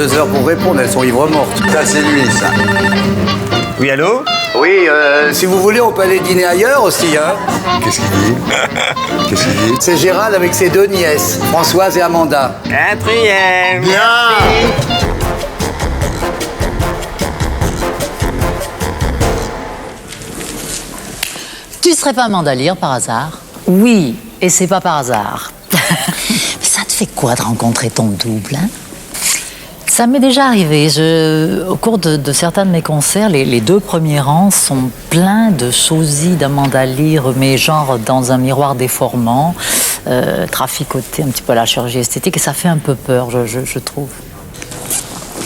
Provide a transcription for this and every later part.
2 heures pour répondre, elles sont ivres mortes. Ça, c'est lui, ça. Oui, allô? Oui, si vous voulez, on peut aller dîner ailleurs aussi, hein. Qu'est-ce qu'il dit? Qu'est-ce qu'il dit? C'est Gérald avec ses 2 nièces, Françoise et Amanda. 4e. Bien! Tu serais pas Amanda Lear par hasard? Oui, et c'est pas par hasard. Mais ça te fait quoi de rencontrer ton double, hein? Ça m'est déjà arrivé. Au cours de certains de mes concerts, les 2 premiers rangs sont pleins de sosies d'Amanda Lear, mais genre dans un miroir déformant, traficoté un petit peu à la chirurgie esthétique, et ça fait un peu peur, je trouve.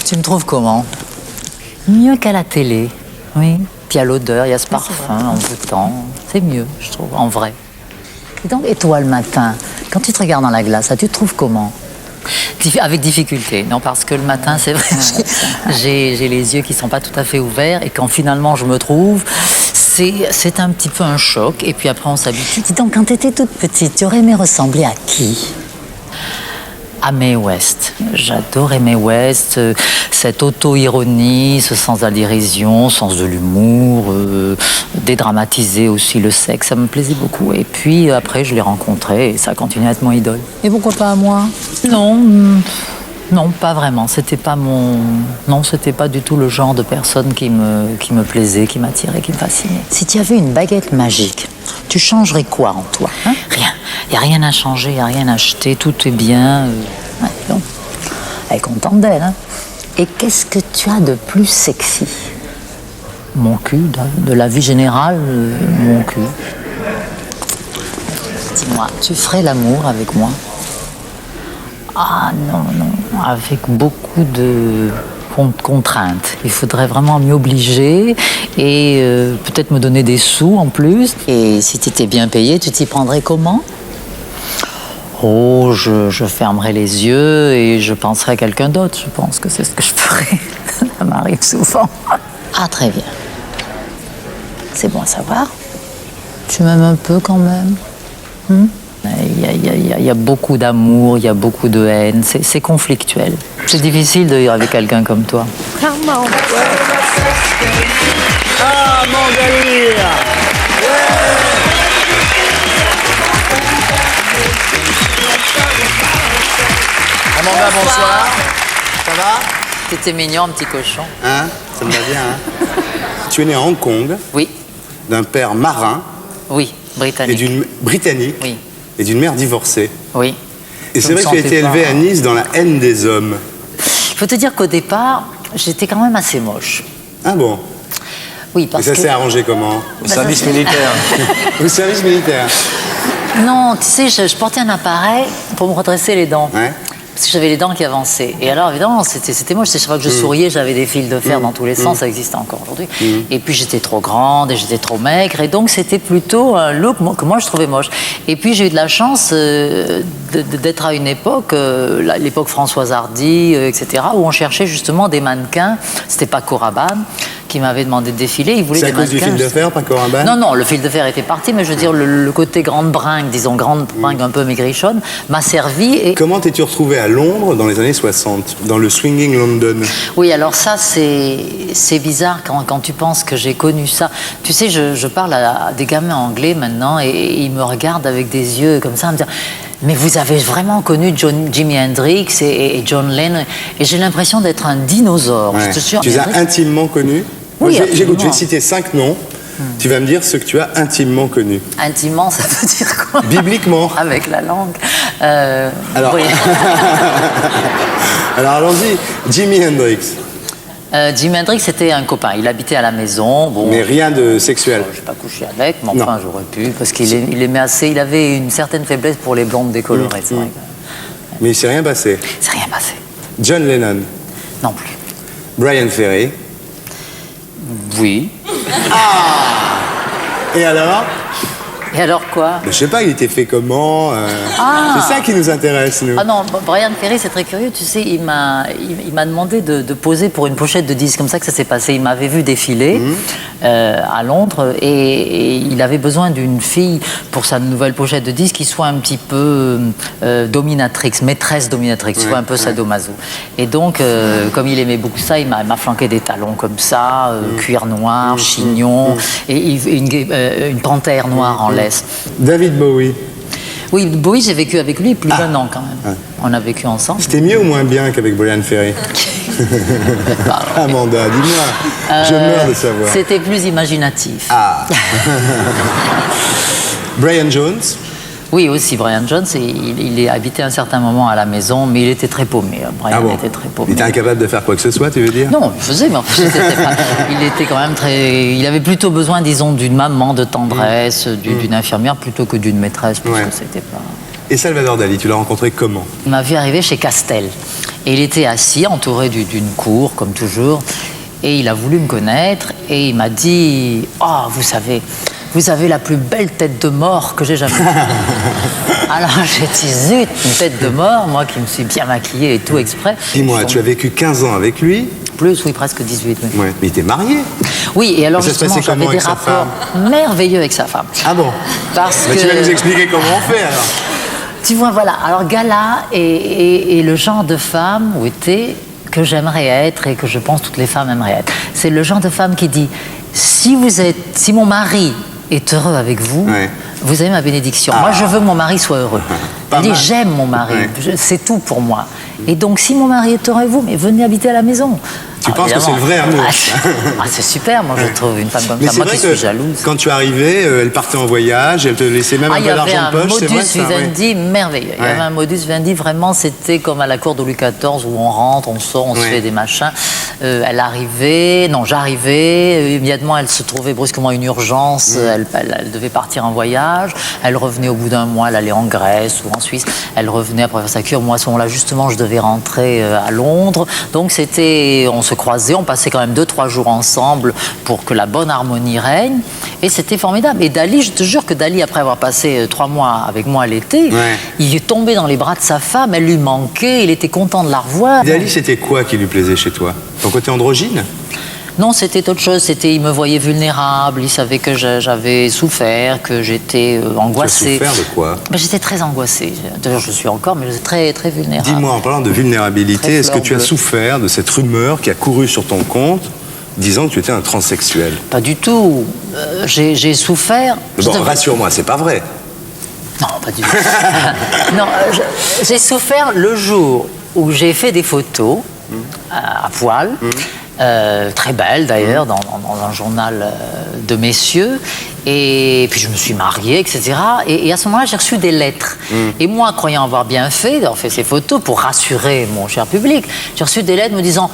Tu me trouves comment? Mieux qu'à la télé, oui. Puis il y a l'odeur, il y a ce parfum envoûtant. C'est mieux, je trouve, en vrai. Et toi, le matin, quand tu te regardes dans la glace, tu te trouves comment? Avec difficulté, non, parce que le matin, c'est vrai, j'ai les yeux qui sont pas tout à fait ouverts, et quand finalement je me trouve, c'est un petit peu un choc, et puis après on s'habitue. Dis donc, quand tu étais toute petite, tu aurais aimé ressembler à qui? À Mae West. J'adorais Mae West, cette auto-ironie, ce sens de la dérision, sens de l'humour, dédramatiser aussi le sexe, ça me plaisait beaucoup. Et puis après, je l'ai rencontré et ça a continué à être mon idole. Et pourquoi pas à moi? Non, pas vraiment. C'était pas c'était pas du tout le genre de personne qui me plaisait, qui m'attirait, qui me fascinait. Si tu avais une baguette magique, tu changerais quoi en toi, hein? Rien. Il n'y a rien à changer, il n'y a rien à acheter, tout est bien. Ouais, bon. Elle est contente d'elle, hein? Et qu'est-ce que tu as de plus sexy? Mon cul, de la vie générale, mon cul. Dis-moi, tu ferais l'amour avec moi? Ah non, avec beaucoup de contraintes. Il faudrait vraiment m'y obliger et peut-être me donner des sous en plus. Et si tu étais bien payé, tu t'y prendrais comment? Oh, je fermerais les yeux et je penserais à quelqu'un d'autre. Je pense que c'est ce que je ferais. Ça m'arrive souvent. Ah, très bien. C'est bon à savoir. Tu m'aimes un peu quand même. Il y a beaucoup d'amour, il y a beaucoup de haine. C'est conflictuel. C'est difficile de vivre avec quelqu'un comme toi. Ah, Amanda Lear. Amanda, bonsoir. Ça va? T'étais mignon, petit cochon. Hein? Ça me va bien, hein? Tu es né à Hong Kong, Oui, d'un père marin oui, et britannique. d'une britannique Oui, et d'une mère divorcée. oui. Et Je c'est me vrai que tu as sentais été pas- élevé à Nice dans la haine des hommes. Il faut te dire qu'au départ, j'étais quand même assez moche. Ah bon? Oui, Et parce ça que... s'est arrangé comment? Au service militaire. Au service militaire. Non, tu sais, je portais un appareil pour me redresser les dents. Ouais. Parce que j'avais les dents qui avançaient. Et alors, évidemment, c'était moche. Chaque fois que je souriais, j'avais des fils de fer dans tous les sens. Ça existe encore aujourd'hui. Et puis, j'étais trop grande et j'étais trop maigre. Et donc, c'était plutôt un look que moi, je trouvais moche. Et puis, j'ai eu de la chance d'être à une époque, l'époque Françoise Hardy, etc., où on cherchait justement des mannequins. C'était Paco Rabanne qui m'avait demandé de défiler. Il voulait C'est à des cause du mannequins. fil de fer, Paco Rabanne? Non, le fil de fer était parti, mais je veux dire, le côté grande bringue, disons, grande bringue un peu maigrichonne, m'a servi. Et... Comment t'es-tu retrouvé à Londres dans les années 60, dans le swinging London? Oui, alors ça, c'est bizarre quand tu penses que j'ai connu ça. Tu sais, je parle à des gamins anglais maintenant et ils me regardent avec des yeux comme ça, à me dire... Mais vous avez vraiment connu Jimi Hendrix et John Lennon, et j'ai l'impression d'être un dinosaure. Ouais. Je te jure, Tu les as Hendrix- intimement connus? Oui, Moi, je vais absolument. te citer 5 noms. Tu vas me dire ce que tu as intimement connu. Intimement, ça veut dire quoi? Bibliquement. Avec la langue. Alors, oui. Alors allons-y. Jimi Hendrix. Jimi Hendrix, c'était un copain. Il habitait à la maison. Bon, Mais rien de sexuel. je n'ai pas couché avec, mais Non. enfin, j'aurais pu, parce qu'il aimait assez. Il avait une certaine faiblesse pour les blondes décolorées, c'est vrai. Mais il s'est rien passé. C'est rien passé. John Lennon. Non plus. Brian Ferry. Oui. Et alors? Et alors quoi? Mais je sais pas, il était fait comment Ah. C'est ça qui nous intéresse, nous. Ah non, Brian Ferry, c'est très curieux. Tu sais, il m'a demandé de poser pour une pochette de disque. Comme ça que ça s'est passé. Il m'avait vu défiler à Londres et il avait besoin d'une fille pour sa nouvelle pochette de disque qui soit un petit peu dominatrix, maîtresse dominatrix, soit un peu sadomaso. Et donc, comme il aimait beaucoup ça, il m'a flanqué des talons comme ça, cuir noir, chignon, et une panthère noire en laisse. David Bowie, Oui, Bowie, j'ai vécu avec lui plus d'un an quand même. On a vécu ensemble. c'était mieux ou moins bien qu'avec Brian Ferry? Amanda, dis-moi. Je meurs de savoir. C'était plus imaginatif. Ah. Brian Jones, Oui, aussi, Brian Jones, il est habité un certain moment à la maison, mais il était très paumé. Brian était très paumé. Il était incapable de faire quoi que ce soit, tu veux dire? Non, il faisait, mais en fait, il était quand même très... Il avait plutôt besoin, disons, d'une maman, de tendresse, d'une infirmière, plutôt que d'une maîtresse, parce que c'était pas... Et Salvador Dali, tu l'as rencontré comment? Il m'a vu arriver chez Castel. Et il était assis, entouré d'une cour, comme toujours. Et il a voulu me connaître. Et il m'a dit « Oh, vous avez la plus belle tête de mort que j'ai jamais vue. » Alors j'ai dit « Zut, une tête de mort, moi qui me suis bien maquillée et tout exprès. » Dis-moi, tu as vécu 15 ans avec lui? Plus, oui, presque 18. Oui, Ouais. Mais il était marié? oui, et alors Ça se justement, passait j'avais comment des avec sa rapports merveilleux avec sa femme. Ah bon? Parce Mais que... tu vas nous expliquer comment on fait alors? Tu vois, voilà. Alors, Gala est le genre de femme que j'aimerais être et que je pense toutes les femmes aimeraient être. C'est le genre de femme qui dit si mon mari est heureux avec vous, vous avez ma bénédiction. Moi, je veux que mon mari soit heureux. Elle dit j'aime mon mari, c'est tout pour moi. Et donc, si mon mari est heureux avec vous, mais venez habiter à la maison. Tu penses que c'est le vrai amour? C'est super, moi je trouve une femme comme Mais ça, c'est moi vrai qui que suis jalouse. quand tu arrivais, elle partait en voyage, elle te laissait même un peu d'argent de poche, c'est vrai ça? Il y avait un modus vivendi merveilleux. Il y avait un modus vivendi, vraiment, c'était comme à la cour de Louis XIV où on rentre, on sort, on se fait des machins. Elle arrivait, non, j'arrivais, immédiatement elle se trouvait brusquement une urgence, elle devait partir en voyage, elle revenait au bout d'un mois, elle allait en Grèce ou en Suisse, elle revenait après faire sa cure. Moi à ce moment-là, justement, je devais rentrer à Londres. Donc on se croisait, on passait quand même 2-3 jours ensemble pour que la bonne harmonie règne. Et c'était formidable. Et Dali, je te jure que Dali, après avoir passé 3 mois avec moi l'été, il est tombé dans les bras de sa femme, elle lui manquait, il était content de la revoir. Dali, c'était quoi qui lui plaisait chez toi? Ton côté androgyne? Non, c'était autre chose. Il me voyait vulnérable, il savait que j'avais souffert, que j'étais angoissée. Tu as souffert de quoi? J'étais très angoissée. D'ailleurs, je suis encore, mais j'étais très, très vulnérable. Dis-moi, en parlant de vulnérabilité, Très est-ce que tu as fleur bleue. souffert de cette rumeur qui a couru sur ton compte disant que tu étais un transsexuel? Pas du tout. J'ai souffert. Bon, rassure-moi, c'est pas vrai. Non, pas du tout. Non, j'ai souffert le jour où j'ai fait des photos à poil. Très belle d'ailleurs, dans un journal de messieurs. Et puis je me suis mariée, etc. Et à ce moment-là, j'ai reçu des lettres. Et moi, croyant avoir bien fait, d'avoir fait ces photos pour rassurer mon cher public, j'ai reçu des lettres me disant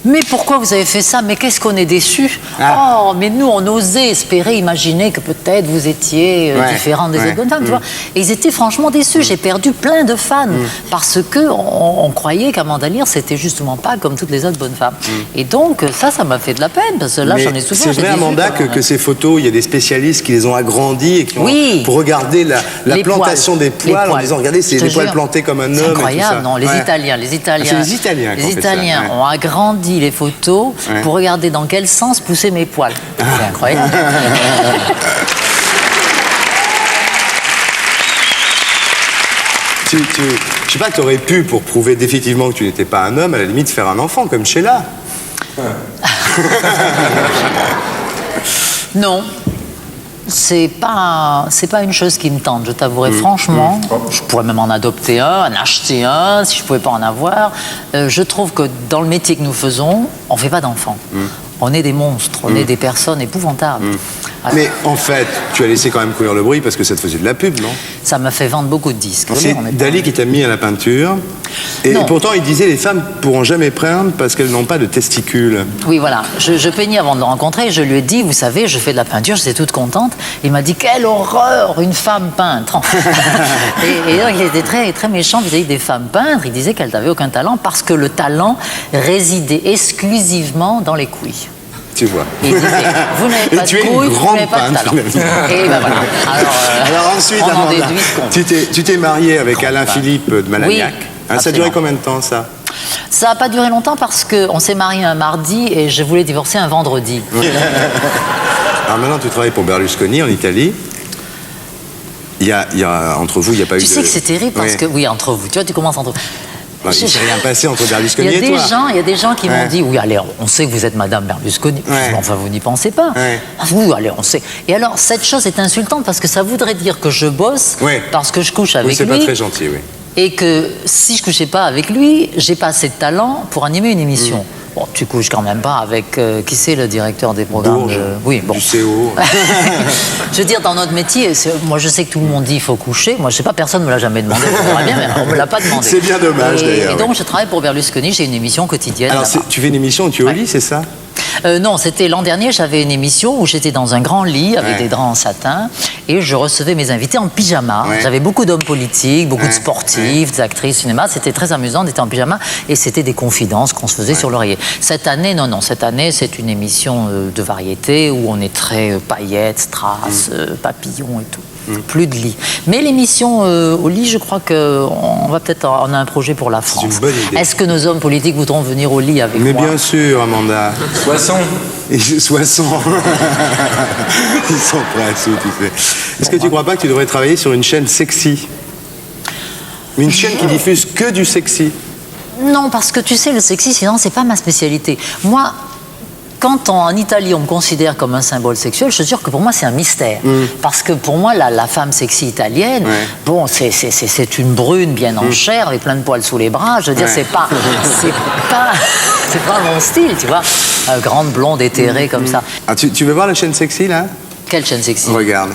mais pourquoi vous avez fait ça? Mais qu'est-ce qu'on est déçus? Oh, mais nous, on osait espérer, imaginer que peut-être vous étiez différent des autres bonnes femmes, tu vois. Et ils étaient franchement déçus. J'ai perdu plein de fans parce que on croyait qu'Amanda Lear, c'était justement pas comme toutes les autres bonnes femmes. Et donc, ça m'a fait de la peine parce que là, j'en ai souffert. C'est vrai, Amanda, que ces photos, il y a des spécialistes qui les ont agrandies et qui ont, pour regarder la plantation des poils en disant, regardez, c'est des poils plantés comme un homme. C'est incroyable, et tout ça. non, les Italiens. C'est les Italiens qui ont fait ça, ont agrandi les photos pour regarder dans quel sens poussaient mes poils. C'est incroyable. Je sais pas, tu aurais pu, pour prouver définitivement que tu n'étais pas un homme, à la limite faire un enfant comme Sheila. Non. C'est pas une chose qui me tente, je t'avouerai franchement. Je pourrais même en adopter un, en acheter un, si je pouvais pas en avoir. Je trouve que dans le métier que nous faisons, on fait pas d'enfants. On est des monstres, on est des personnes épouvantables. Alors, mais en fait, tu as laissé quand même courir le bruit parce que ça te faisait de la pub, non? Ça m'a fait vendre beaucoup de disques. C'est Dali qui t'a mis à la peinture. Et pourtant, il disait les femmes pourront jamais peindre parce qu'elles n'ont pas de testicules. Oui, voilà. Je peignais avant de le rencontrer. Je lui ai dit, vous savez, je fais de la peinture, j'étais toute contente. Il m'a dit, quelle horreur, une femme peintre. et donc, il était très, très méchant vis-à-vis des femmes peintres. Il disait qu'elles n'avaient aucun talent parce que le talent résidait exclusivement dans les couilles. tu vois. Et il disait, vous n'avez pas tu de es une couilles, vous grande n'avez pas de peintre, talent. Et ben voilà. Alors ensuite, on en Amanda, déduit ce qu'on tu t'es mariée avec Alain Philippe de Malagnac. Oui, Ça a absolument. duré combien de temps, ça? Ça n'a pas duré longtemps parce qu'on s'est mariés un mardi et je voulais divorcer un vendredi. Alors maintenant, tu travailles pour Berlusconi en Italie. Entre vous, il n'y a pas eu de... Tu sais que c'est terrible parce que, oui, entre vous, tu vois, tu commences entre vous. Non, il ne s'est rien passé entre Berlusconi Il et toi. y a des gens qui m'ont dit, oui, allez, on sait que vous êtes Madame Berlusconi. Ouais. Enfin, vous n'y pensez pas. Ouais. Vous, allez, on sait. Et alors, cette chose est insultante parce que ça voudrait dire que je bosse Ouais. parce que je couche avec Oui, c'est lui. pas très gentil, oui. Et que si je couchais pas avec lui, j'ai pas assez de talent pour animer une émission. Bon, tu couches quand même pas avec qui c'est le directeur des programmes Bourges, Oui, bon. du CO. Je veux dire, dans notre métier, moi je sais que tout le monde dit il faut coucher. Moi je sais pas, personne me l'a jamais demandé. On verra bien, mais on me l'a pas demandé. C'est bien dommage, d'ailleurs, Et donc ouais. je travaille pour Berlusconi. J'ai une émission quotidienne. Alors, là-bas. tu fais une émission où tu es au lit, c'est ça? Non, c'était l'an dernier, j'avais une émission où j'étais dans un grand lit avec Ouais. des draps en satin et je recevais mes invités en pyjama. Ouais. J'avais beaucoup d'hommes politiques, beaucoup de Ouais. sportifs, des actrices, cinéma. C'était très amusant, on était en pyjama et c'était des confidences qu'on se faisait sur l'oreiller. Cette année, non, cette année, c'est une émission de variété où on est très paillettes, strass, papillons et tout. Plus de lit. Mais l'émission au lit, je crois qu'on va peut-être on a un projet pour la France. une bonne idée. Est-ce que nos hommes politiques voudront venir au lit avec Mais moi? bien sûr, Amanda. Soissons. Et 60. Ils sont prêts à tout, tu sais. Est-ce que tu crois pas que tu devrais travailler sur une chaîne sexy? Une chaîne qui diffuse que du sexy? Non, parce que tu sais, le sexy, sinon, c'est pas ma spécialité. Moi, quand en Italie, on me considère comme un symbole sexuel, je te jure que pour moi, c'est un mystère. Parce que pour moi, la femme sexy italienne, Ouais. bon, c'est une brune bien en chair, avec plein de poils sous les bras. Je veux dire, Ouais. c'est pas mon style, tu vois. Grande blonde éthérée comme ça. Ah, tu veux voir la chaîne sexy, là? Quelle chaîne sexy? Regarde.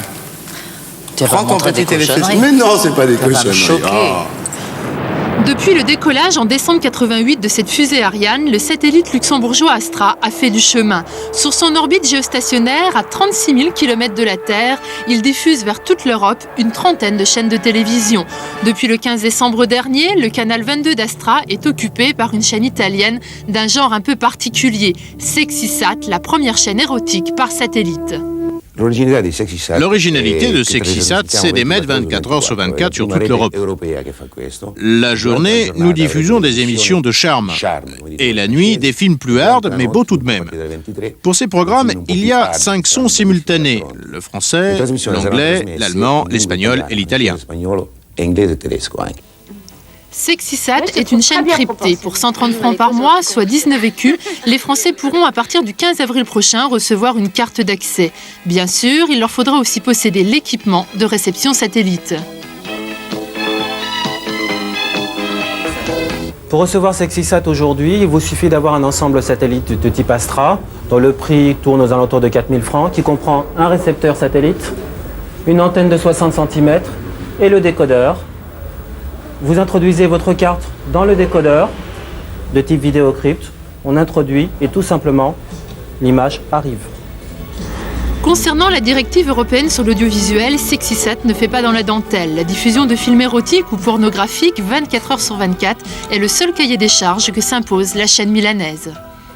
Tu vas Prends me ton montrer petit des téléphone. cochonneries. Mais non, c'est pas des Tu vas me cochonneries. choquer. Oh. Depuis le décollage en décembre 88 de cette fusée Ariane, le satellite luxembourgeois Astra a fait du chemin. Sur son orbite géostationnaire, à 36 000 km de la Terre, il diffuse vers toute l'Europe une trentaine de chaînes de télévision. Depuis le 15 décembre dernier, le canal 22 d'Astra est occupé par une chaîne italienne d'un genre un peu particulier, Sexysat, la première chaîne érotique par satellite. L'originalité de Sexysat, c'est d'émettre 24 heures sur 24 sur toute l'Europe. La journée, nous diffusons des émissions de charme. Et la nuit, des films plus hard, mais beaux tout de même. Pour ces programmes, il y a 5 sons simultanés. Le français, l'anglais, l'allemand, l'espagnol et l'italien. Sexysat est une chaîne cryptée. Pour 130 francs par mois, soit 19 écus, les Français pourront à partir du 15 avril prochain recevoir une carte d'accès. Bien sûr, il leur faudra aussi posséder l'équipement de réception satellite. Pour recevoir Sexysat aujourd'hui, il vous suffit d'avoir un ensemble satellite de type Astra, dont le prix tourne aux alentours de 4 000 francs, qui comprend un récepteur satellite, une antenne de 60 cm et le décodeur. Vous introduisez votre carte dans le décodeur de type vidéocrypt, on introduit et tout simplement, l'image arrive. Concernant la directive européenne sur l'audiovisuel, Sexysat ne fait pas dans la dentelle. La diffusion de films érotiques ou pornographiques 24 heures sur 24 est le seul cahier des charges que s'impose la chaîne milanaise.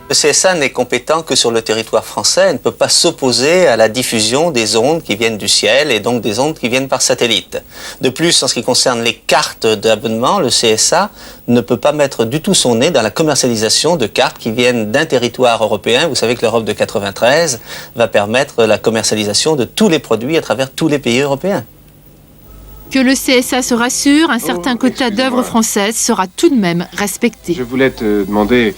Le CSA n'est compétent que sur le territoire français et ne peut pas s'opposer à la diffusion des ondes qui viennent du ciel et donc des ondes qui viennent par satellite. De plus, en ce qui concerne les cartes d'abonnement, le CSA ne peut pas mettre du tout son nez dans la commercialisation de cartes qui viennent d'un territoire européen. Vous savez que l'Europe de 93 va permettre la commercialisation de tous les produits à travers tous les pays européens. Que le CSA se rassure, un certain quota d'œuvres françaises sera tout de même respecté. Je voulais te demander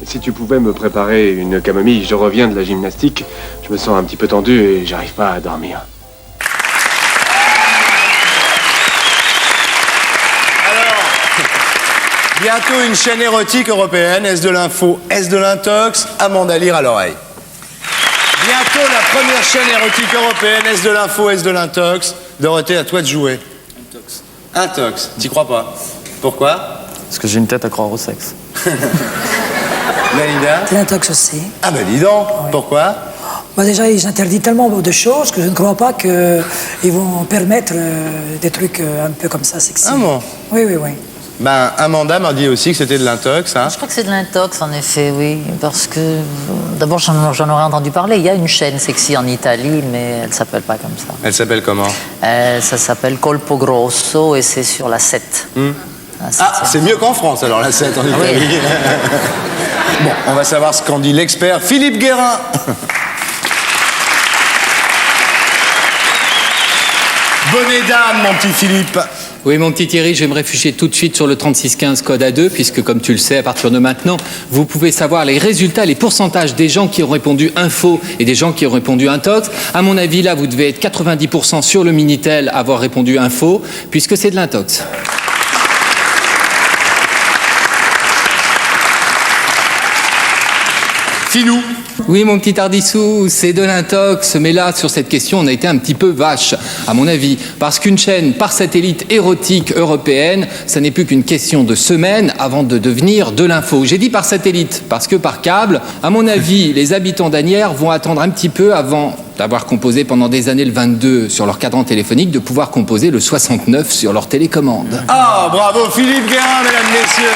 si tu pouvais me préparer une camomille. Je reviens de la gymnastique, je me sens un petit peu tendu et j'arrive pas à dormir. Bientôt une chaîne érotique européenne. Est-ce de l'info? Est-ce de l'intox? Amanda, lire à l'oreille. Bientôt la première chaîne érotique européenne. Est-ce de l'info? Est-ce de l'intox? Dorothée, à toi de jouer. Intox. Intox. T'y crois pas? Pourquoi? Parce que j'ai une tête à croire au sexe. Dalida? C'est l'intox aussi. Ah ben dis donc. Pourquoi? Bah déjà, ils interdisent tellement de choses que je ne crois pas qu'ils vont permettre des trucs un peu comme ça, sexy. Ah bon? Oui, oui, oui. Ben, Amanda m'a dit aussi que c'était de l'intox. Hein. Je crois que c'est de l'intox, en effet, oui. Parce que, d'abord, j'en aurais entendu parler. Il y a une chaîne sexy en Italie, mais elle ne s'appelle pas comme ça. Elle s'appelle comment? Ça s'appelle Colpo Grosso et c'est sur la 7. Ah, c'est mieux qu'en France, alors, la 7 en Italie. Oui. Bon, on va savoir ce qu'en dit l'expert Philippe Guérin. Bonnet d'âme, mon petit Philippe. Oui, mon petit Thierry, je vais me réfugier tout de suite sur le 3615 code A2, puisque, comme tu le sais, à partir de maintenant, vous pouvez savoir les résultats, les pourcentages des gens qui ont répondu info et des gens qui ont répondu intox. À mon avis, là, vous devez être 90% sur le Minitel avoir répondu info, puisque c'est de l'intox. Filou. Oui, mon petit Ardissou, c'est de l'intox, mais là, sur cette question, on a été un petit peu vache, à mon avis, parce qu'une chaîne par satellite érotique européenne, ça n'est plus qu'une question de semaines avant de devenir de l'info. J'ai dit par satellite, parce que par câble, à mon avis, les habitants d'Asnières vont attendre un petit peu avant d'avoir composé pendant des années le 22 sur leur cadran téléphonique, de pouvoir composer le 69 sur leur télécommande. Ah, bravo Philippe Guérin, mesdames, messieurs.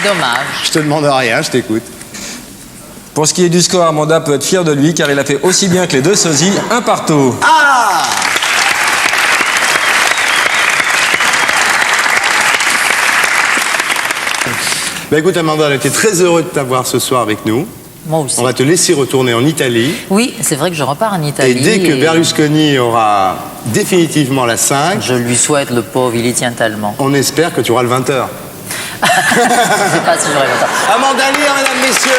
Dommage. Je te demande rien, je t'écoute. Pour ce qui est du score, Amanda peut être fière de lui car il a fait aussi bien que les deux sosies, un partout. Ah! Ben écoute Amanda, on était très heureux de t'avoir ce soir avec nous. Moi aussi. On va te laisser retourner en Italie. Oui, c'est vrai que je repars en Italie. Et dès que Berlusconi aura définitivement la 5... Je lui souhaite, le pauvre, il y tient tellement. On espère que tu auras le 20h. Je sais pas si j'aurai le temps. Amanda Lear, mesdames, messieurs.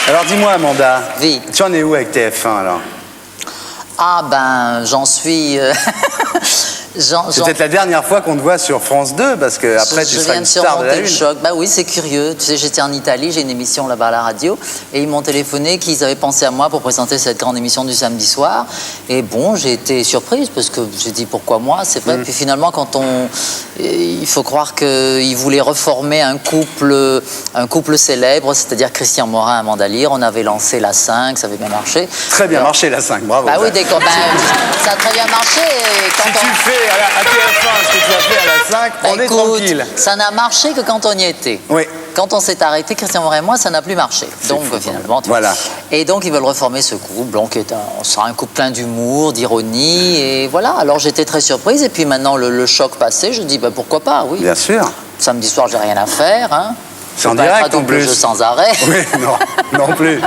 Alors dis-moi, Amanda, Oui. tu en es où avec TF1 alors? Ah ben, j'en suis... C'est peut-être la dernière fois qu'on te voit sur France 2, parce que après tu seras une star de la le Lune. choc. Bah oui, c'est curieux. Tu sais, j'étais en Italie, j'ai une émission là-bas à la radio, et ils m'ont téléphoné qu'ils avaient pensé à moi pour présenter cette grande émission du samedi soir. Et bon, j'ai été surprise, parce que j'ai dit pourquoi moi, c'est vrai. Puis finalement, il faut croire qu'ils voulaient reformer un couple célèbre, c'est-à-dire Christian Morin et Amanda Lear. On avait lancé la 5, ça avait bien marché. Très bien marché la 5, bravo. Bah oui, ça a très bien marché. Et quand si tu le fais à TF1, ce que tu as fait à la 5, on est tranquille. Ça n'a marché que quand on y était. Oui. Quand on s'est arrêté, Christian Morin et moi, ça n'a plus marché. Donc finalement, voilà. Et donc ils veulent reformer ce couple, donc qui est un couple plein d'humour, d'ironie, et voilà. Alors j'étais très surprise, et puis maintenant le choc passé, je dis bah, pourquoi pas, oui. Bien sûr. Samedi soir, j'ai rien à faire, hein. C'est en direct en plus. Jeu sans arrêt. Oui, non plus.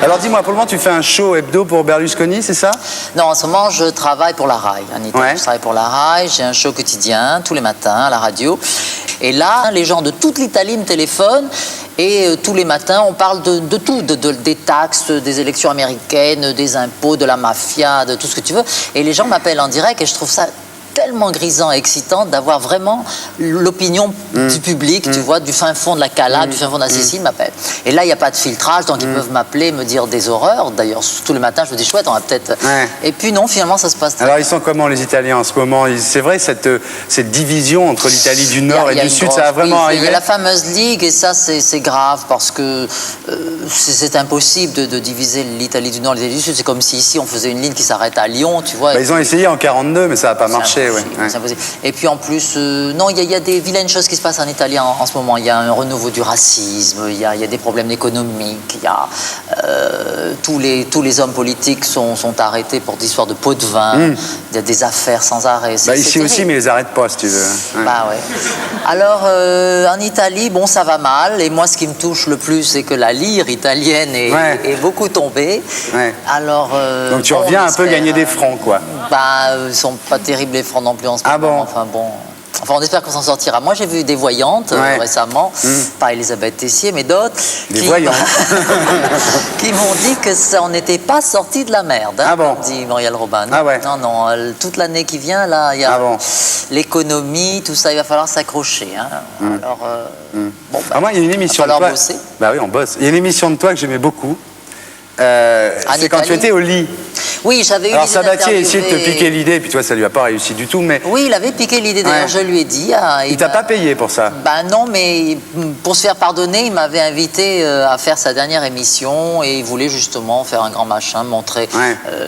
Alors dis-moi, pour le moment, tu fais un show hebdo pour Berlusconi, c'est ça? Non, en ce moment, je travaille pour la RAI. En Italie, je travaille pour la RAI. J'ai un show quotidien, tous les matins, à la radio. Et là, les gens de toute l'Italie me téléphonent. Et tous les matins, on parle de tout, des taxes, des élections américaines, des impôts, de la mafia, de tout ce que tu veux. Et les gens m'appellent en direct et je trouve ça tellement grisant et excitant d'avoir vraiment l'opinion du public, tu vois, du fin fond de la Calabre, du fin fond de la Sicile m'appelle. Et là, il n'y a pas de filtrage, donc ils peuvent m'appeler, me dire des horreurs. D'ailleurs, tous les matins, je me dis, chouette, on va peut-être... Ouais. Et puis non, finalement, ça se passe très Alors, ils sont comment, les Italiens, en ce moment? C'est vrai, cette division entre l'Italie du Nord et du Sud, ça a vraiment arrivé? Il y a la fameuse Ligue, et ça, c'est grave, parce que c'est impossible de diviser l'Italie du Nord et l'Italie du Sud. C'est comme si ici, on faisait une ligne qui s'arrête à Lyon, tu vois. Bah, ils ont essayé en 42, mais ça n'a pas marché. Ouais. Et puis en plus, non, il y a des vilaines choses qui se passent en Italie en ce moment. Il y a un renouveau du racisme, il y a des problèmes économiques, il y a tous les hommes politiques sont arrêtés pour des histoires de pots de vin. Il y a des affaires sans arrêt. Bah, ici aussi, mais ils les arrêtent pas, si tu veux. Ouais. Bah ouais. Alors en Italie, bon, ça va mal. Et moi, ce qui me touche le plus, c'est que la lire italienne est beaucoup tombée. Ouais. Alors. Donc tu reviens un peu gagner des francs, quoi. Bah, ils sont pas terribles les francs non plus en ce moment. Bon. Enfin bon. Enfin, on espère qu'on s'en sortira. Moi, j'ai vu des voyantes récemment, pas Elisabeth Tessier, mais d'autres, qui m'ont dit que on n'était pas sorti de la merde. Hein, dit Muriel Robin. Non, toute l'année qui vient, là, il y a l'économie, tout ça, il va falloir s'accrocher. Hein. Alors, bon, moi, il y a une émission de toi. Bosser. Bah oui, on bosse. Il y a une émission de toi que j'aimais beaucoup. C'est quand tu étais au lit. Oui, j'avais eu Alors l'idée Sabatier a essayé de te d'interviewer- piquer l'idée, puis toi ça lui a pas réussi du tout, mais Oui, il avait piqué l'idée, d'ailleurs, Ouais. je lui ai dit. il t'a pas payé pour ça. Ben non, mais pour se faire pardonner, il m'avait invité à faire sa dernière émission et il voulait justement faire un grand machin, montrer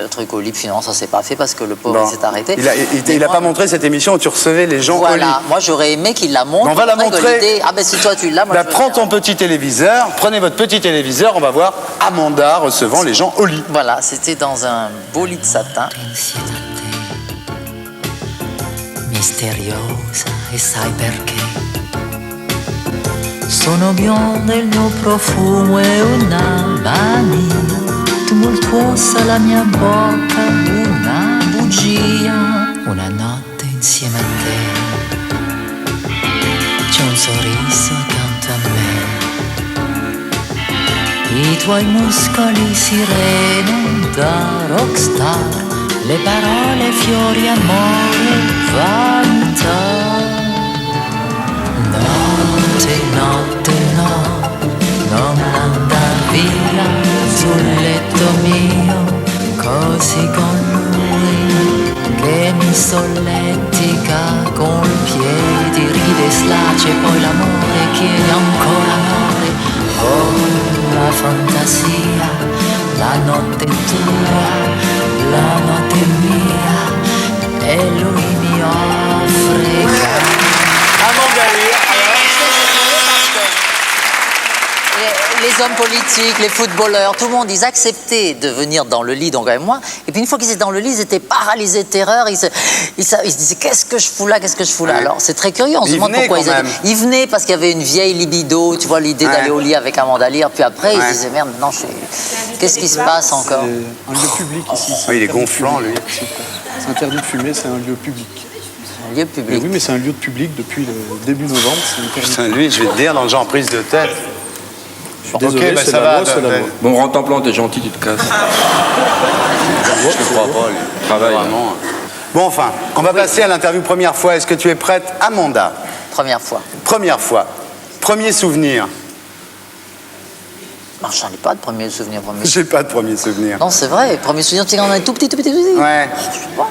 le truc au lit. Finalement, ça s'est pas fait parce que le pauvre Bon. il s'est arrêté. Il a pas montré cette émission où tu recevais les gens au lit. Voilà, moi j'aurais aimé qu'il la montre. On va la pour montrer. rigoler. Ah ben si toi tu l'as, moi Bah, je veux prends bien. ton petit téléviseur, prenez votre petit téléviseur, on va voir Amanda recevant les gens au lit. Voilà, c'était dans un beau lit de satin. Misteriosa e sai perché? Sono bionda e il mio profumo è una mania, tumultuosa la mia bocca, una bugia, una notte insieme a te, c'è un sorriso accanto a me, i tuoi muscoli sirene da rockstar, le parole, fiori, amore, vanità. Notte, notte, no, non andar via sul letto mio, così con lui che mi solletica col piedi, ride e slace, poi l'amore chiede ancora amore, con la fantasia, la notte è tua, la notte è mia, e lui mi offre. Les hommes politiques, les footballeurs, tout le monde, ils acceptaient de venir dans le lit, donc avec moi. Et puis une fois qu'ils étaient dans le lit, ils étaient paralysés de terreur. Ils se disaient qu'est-ce que je fous là, qu'est-ce que je fous là. Alors c'est très curieux, on se demande pourquoi ils venaient parce qu'il y avait une vieille libido, tu vois, l'idée d'aller au lit avec Amanda Lear. Puis après, ils se disaient merde, maintenant qu'est-ce qui se passe encore? Un lieu public ici. Il est gonflant, lui. C'est interdit de fumer, c'est un lieu public. Un lieu public. Oui, mais c'est un lieu de public depuis le début novembre. Putain, lui, je vais te dire, dans le genre prise de tête. Je suis désolé, bah, c'est ça la va. loi, c'est la loi. Bon, rentre en plan, t'es gentil, tu te casses. Je te crois pas, lui. Travail. Vraiment. Bon, enfin, on va passer à l'interview première fois. Est-ce que tu es prête, Amanda? Première fois. Première fois. Premier souvenir. Non, j'en ai pas de premier souvenir. J'ai pas de premier souvenir. Non, c'est vrai. Premier souvenir, tu sais, quand on est tout petit, tout petit, tout petit. Ouais. Je sais pas,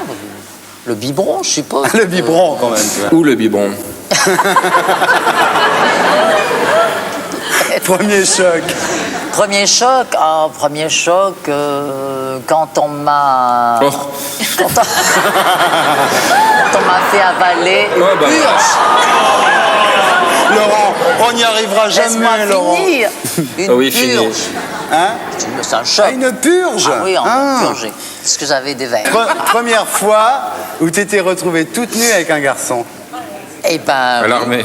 le biberon, je suppose. Le biberon, quand même. Tu vois. Ou le biberon. Premier choc. Premier choc, quand on m'a... Oh. Quand on m'a fait avaler une purge. Laurent, on n'y arrivera jamais, Laisse-moi Laurent. finir. Une oui, finis. purge. Hein? C'est un choc. Une purge? Ah oui, on Ah. m'a purgé. Parce que j'avais des verres. Première fois où tu t'es retrouvée toute nue avec un garçon. Eh ben... À l'armée.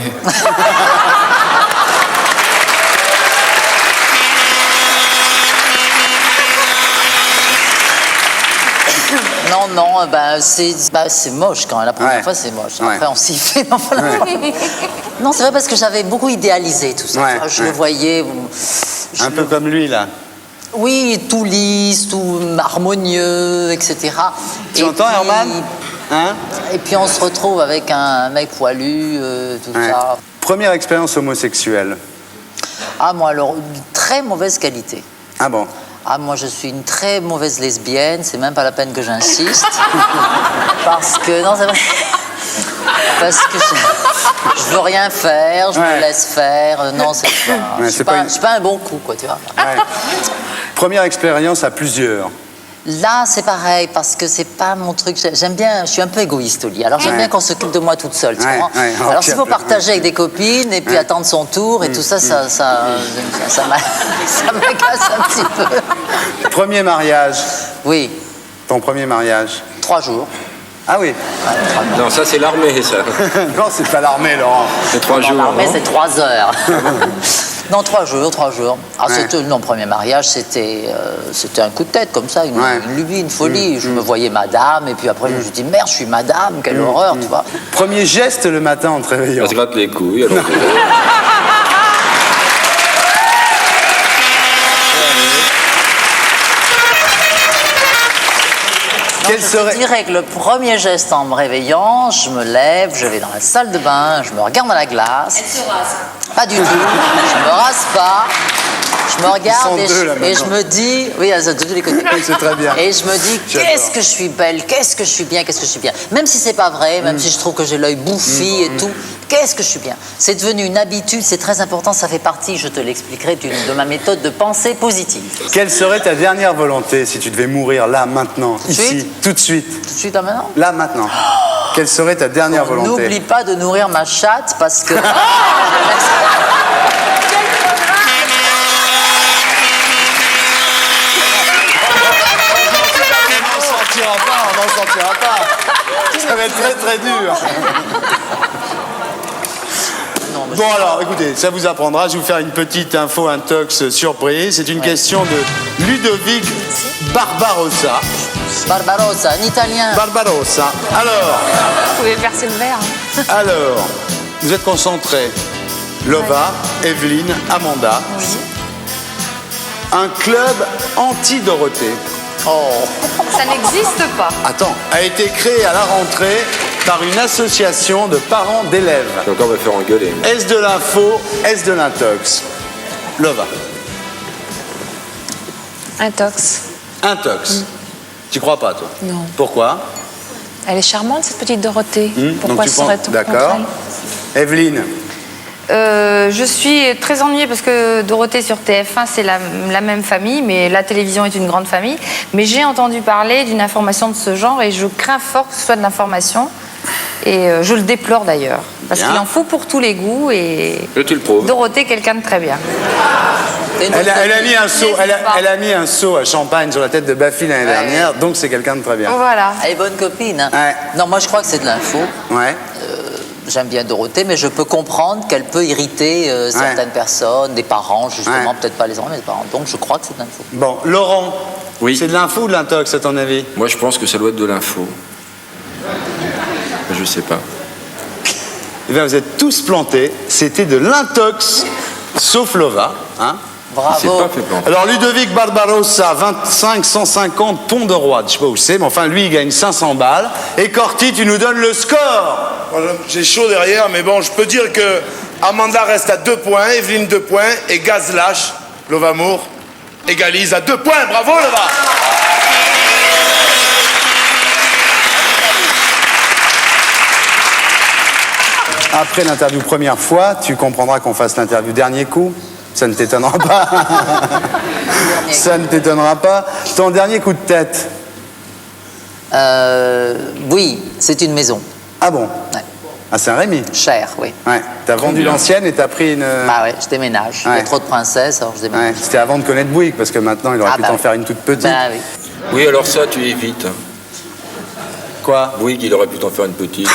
Non, c'est moche quand même. La première fois, c'est moche. Après, on s'y fait. Non, c'est vrai parce que j'avais beaucoup idéalisé tout ça. Je le voyais. Un peu comme lui, là. Oui, tout lisse, tout harmonieux, etc. Tu entends, Herman? Hein? Et puis on se retrouve avec un mec poilu, tout ça. Première expérience homosexuelle. Ah, moi, alors, une très mauvaise qualité. Ah bon? Ah, moi, je suis une très mauvaise lesbienne, c'est même pas la peine que j'insiste. Parce que, non, c'est vrai. Parce que je veux rien faire, je me laisse faire. Non, c'est pas. Je suis pas un bon coup, quoi, tu vois. Ouais. Première expérience à plusieurs. Là, c'est pareil, parce que c'est pas mon truc. J'aime bien, je suis un peu égoïste au lit. Alors, j'aime bien qu'on s'occupe de moi toute seule, tu vois. Alors, s'il faut partager avec des copines et puis attendre son tour et tout ça, ça m'agace un petit peu. Premier mariage. Oui. Ton premier mariage. 3 jours. Ah oui. Non, ça c'est l'armée, ça. Non, c'est pas l'armée, Laurent. C'est 3 jours. L'armée, non c'est 3 heures. Non, 3 jours. Ah, non, premier mariage, c'était un coup de tête comme ça, une lubie, une folie. Je me voyais madame, et puis après, je me suis dit, merde, je suis madame, quelle horreur, tu vois. Premier geste le matin en te réveillant. On se gratte les couilles. Alors... Je dirais que le premier geste en me réveillant, je me lève, je vais dans la salle de bain, je me regarde dans la glace. Elle se rase. Pas du tout. Je me rase pas. Je me regarde Ils sont deux, là, et je maintenant. me dis, oui, de tous les côtés. Oui, c'est très bien. Et je me dis, J'adore. qu'est-ce que je suis belle, qu'est-ce que je suis bien, qu'est-ce que je suis bien. Même si c'est pas vrai, même si je trouve que j'ai l'œil bouffi et tout, qu'est-ce que je suis bien. C'est devenu une habitude, c'est très important, ça fait partie, je te l'expliquerai, de ma méthode de pensée positive. Quelle serait ta dernière volonté si tu devais mourir là, maintenant, de ici, suite tout de suite? Tout de suite, là maintenant. Là, maintenant. Quelle serait ta dernière volonté? N'oublie pas de nourrir ma chatte parce que. On n'en sortira pas. Ça va être très très dur. Bon alors, écoutez, ça vous apprendra. Je vais vous faire une petite info intox surprise. C'est une question de Ludovic Barbarossa. Barbarossa, un italien. Barbarossa. Alors, Vous pouvez verser le verre. alors, vous êtes concentrés. Lova, Evelyne, Amanda. Oui. Un club anti-Dorothée. Ça n'existe pas. Attends, a été créé à la rentrée par une association de parents d'élèves. Donc on va faire engueuler. Est-ce de l'info, est-ce de l'intox? Lova. Intox. Intox. Tu crois pas, toi? Non. Pourquoi? Elle est charmante, cette petite Dorothée. Pourquoi Donc tu serait-on penses... contre D'accord. elle Evelyne. Je suis très ennuyée parce que Dorothée sur TF1, c'est la même famille, mais la télévision est une grande famille. Mais j'ai entendu parler d'une information de ce genre et je crains fort que ce soit de l'information. Et je le déplore d'ailleurs. Parce Bien. qu'il en faut pour tous les goûts et Et tu le prouves. Dorothée, quelqu'un de très bien. Elle a mis un seau, elle a mis un seau à champagne sur la tête de Baffy l'année dernière, donc c'est quelqu'un de très bien. Voilà. Elle est bonne copine. Hein. Ouais. Non, moi je crois que c'est de l'info. Ouais. J'aime bien Dorothée, mais je peux comprendre qu'elle peut irriter certaines personnes, des parents, justement, Ouais. peut-être pas les enfants, mais les parents. Donc je crois que c'est de l'info. Bon, Laurent. Oui. C'est de l'info ou de l'intox, à ton avis? Moi je pense que ça doit être de l'info. Je sais pas. Eh bien, vous êtes tous plantés. C'était de l'intox, sauf Lova. Hein? Il s'est Bravo. pas fait planter. Alors, Ludovic Barbarossa, 25 150 Pont de Roi. Je sais pas où c'est, mais enfin, lui, il gagne 500 balles. Et Corty, tu nous donnes le score. Voilà, j'ai chaud derrière, mais bon, je peux dire que Amanda reste à 2 points, Evelyne 2 points, et Gazlash, Lovamour, égalise à 2 points. Bravo, Lova! Après l'interview première fois, tu comprendras qu'on fasse l'interview dernier coup. Ça ne t'étonnera pas. Ça ne t'étonnera pas. Ton dernier coup de tête. Oui, c'est une maison. Ah bon? Ouais. Ah, c'est un Rémi. Cher, oui. Ouais. T'as vendu l'ancienne et t'as pris une. Bah ouais, je déménage. Il y Ouais. a trop de princesses, alors je déménage. Ouais, c'était avant de connaître Bouygues, parce que maintenant, il aurait Ah, pu bah t'en oui. faire une toute petite. Bah oui. Oui, alors ça, tu évites. Quoi? Oui, qu'il aurait pu t'en faire une petite.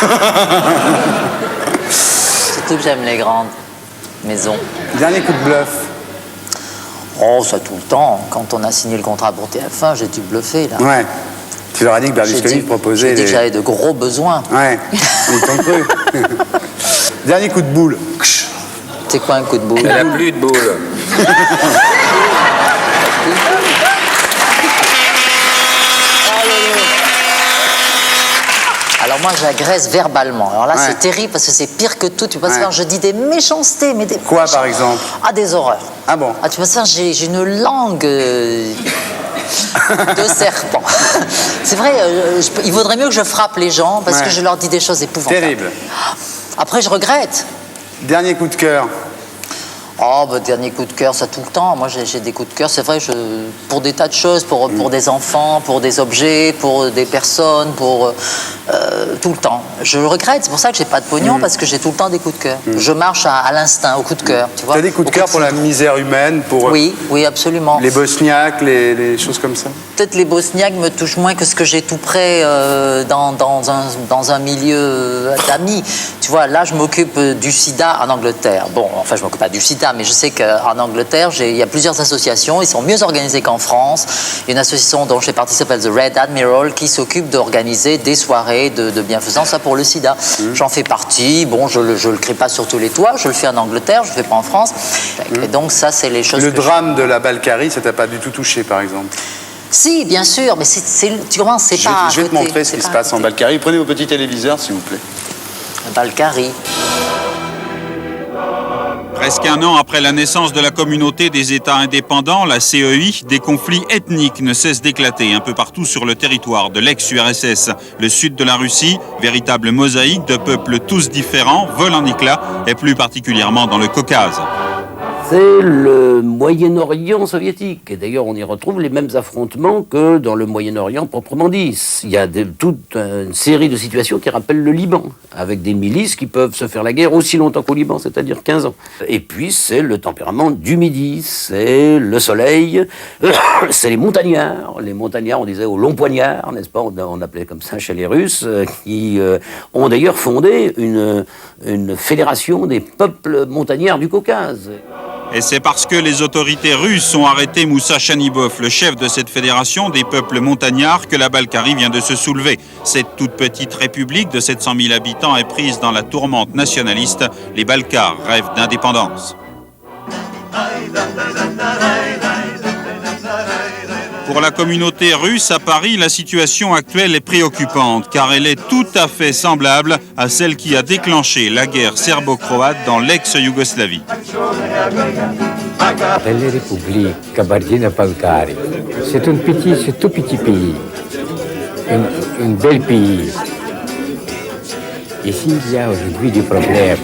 Surtout que j'aime les grandes maisons. Dernier coup de bluff. Oh, ça tout le temps. Quand on a signé le contrat pour TF1, j'ai dû bluffer, là. Ouais. Tu leur as dit que Berlusconi te proposait. J'ai dit des- que j'avais de gros besoins. Ouais. Ils t'ont cru. Dernier coup de boule. C'est quoi un coup de boule? Elle a plus de boule. Alors moi, j'agresse verbalement. Alors là, Ouais. c'est terrible parce que c'est pire que tout. Tu peux Ouais. savoir, je dis des méchancetés, mais des... Quoi, par exemple? Ah, des horreurs. Ah bon? Ah, tu peux savoir, j'ai une langue de serpent. C'est vrai, il vaudrait mieux que je frappe les gens parce Ouais. que je leur dis des choses épouvantables. Terrible. Après, je regrette. Dernier coup de cœur. Oh, bah, dernier coup de cœur, ça tout le temps. Moi, j'ai des coups de cœur, c'est vrai, pour des tas de choses, pour des enfants, pour des objets, pour des personnes, pour tout le temps. Je le regrette, c'est pour ça que j'ai pas de pognon, parce que j'ai tout le temps des coups de cœur. Je marche à l'instinct, au coup de cœur, tu vois. T'as des coups de cœur pour la misère humaine, pour Oui, oui, absolument. les Bosniaques, les choses comme ça? Peut-être les Bosniaques me touchent moins que ce que j'ai tout près dans un milieu d'amis. Tu vois, là, je m'occupe du sida en Angleterre. Bon, enfin, je m'occupe pas du sida, mais je sais qu'en Angleterre, il y a plusieurs associations. Ils sont mieux organisés qu'en France. Il y a une association dont je fais partie qui s'appelle The Red Admiral qui s'occupe d'organiser des soirées de bienfaisance ça, pour le sida. J'en fais partie. Bon, je le crie pas sur tous les toits. Je le fais en Angleterre, je le fais pas en France. Et donc, ça, c'est les choses Le que drame de la Balkarie, ça t'a pas du tout touché, par exemple? Si, bien sûr, mais tu comprends, c'est pas. Je vais te montrer ce qui se passe en Balkarie. Prenez vos petits téléviseurs, s'il vous plaît. Balkarie. Presque un an après la naissance de la communauté des États indépendants, la CEI, des conflits ethniques ne cessent d'éclater un peu partout sur le territoire de l'ex-URSS. Le sud de la Russie, véritable mosaïque de peuples tous différents, vole en éclats, et plus particulièrement dans le Caucase. C'est le Moyen-Orient soviétique. Et d'ailleurs, on y retrouve les mêmes affrontements que dans le Moyen-Orient proprement dit. Il y a toute une série de situations qui rappellent le Liban, avec des milices qui peuvent se faire la guerre aussi longtemps qu'au Liban, c'est-à-dire 15 ans. Et puis, c'est le tempérament du Midi, c'est le soleil, c'est les montagnards. Les montagnards, on disait au long poignard, n'est-ce pas? On appelait comme ça chez les Russes, qui ont d'ailleurs fondé une fédération des peuples montagnards du Caucase. Et c'est parce que les autorités russes ont arrêté Moussa Chanibov, le chef de cette fédération des peuples montagnards, que la Balkarie vient de se soulever. Cette toute petite république de 700 000 habitants est prise dans la tourmente nationaliste. Les Balkars rêvent d'indépendance. Pour la communauté russe à Paris, la situation actuelle est préoccupante car elle est tout à fait semblable à celle qui a déclenché la guerre serbo-croate dans l'ex-Yougoslavie. La République Kabardino-Balkarie, c'est tout petit pays, un bel pays. Et s'il y a aujourd'hui des problèmes,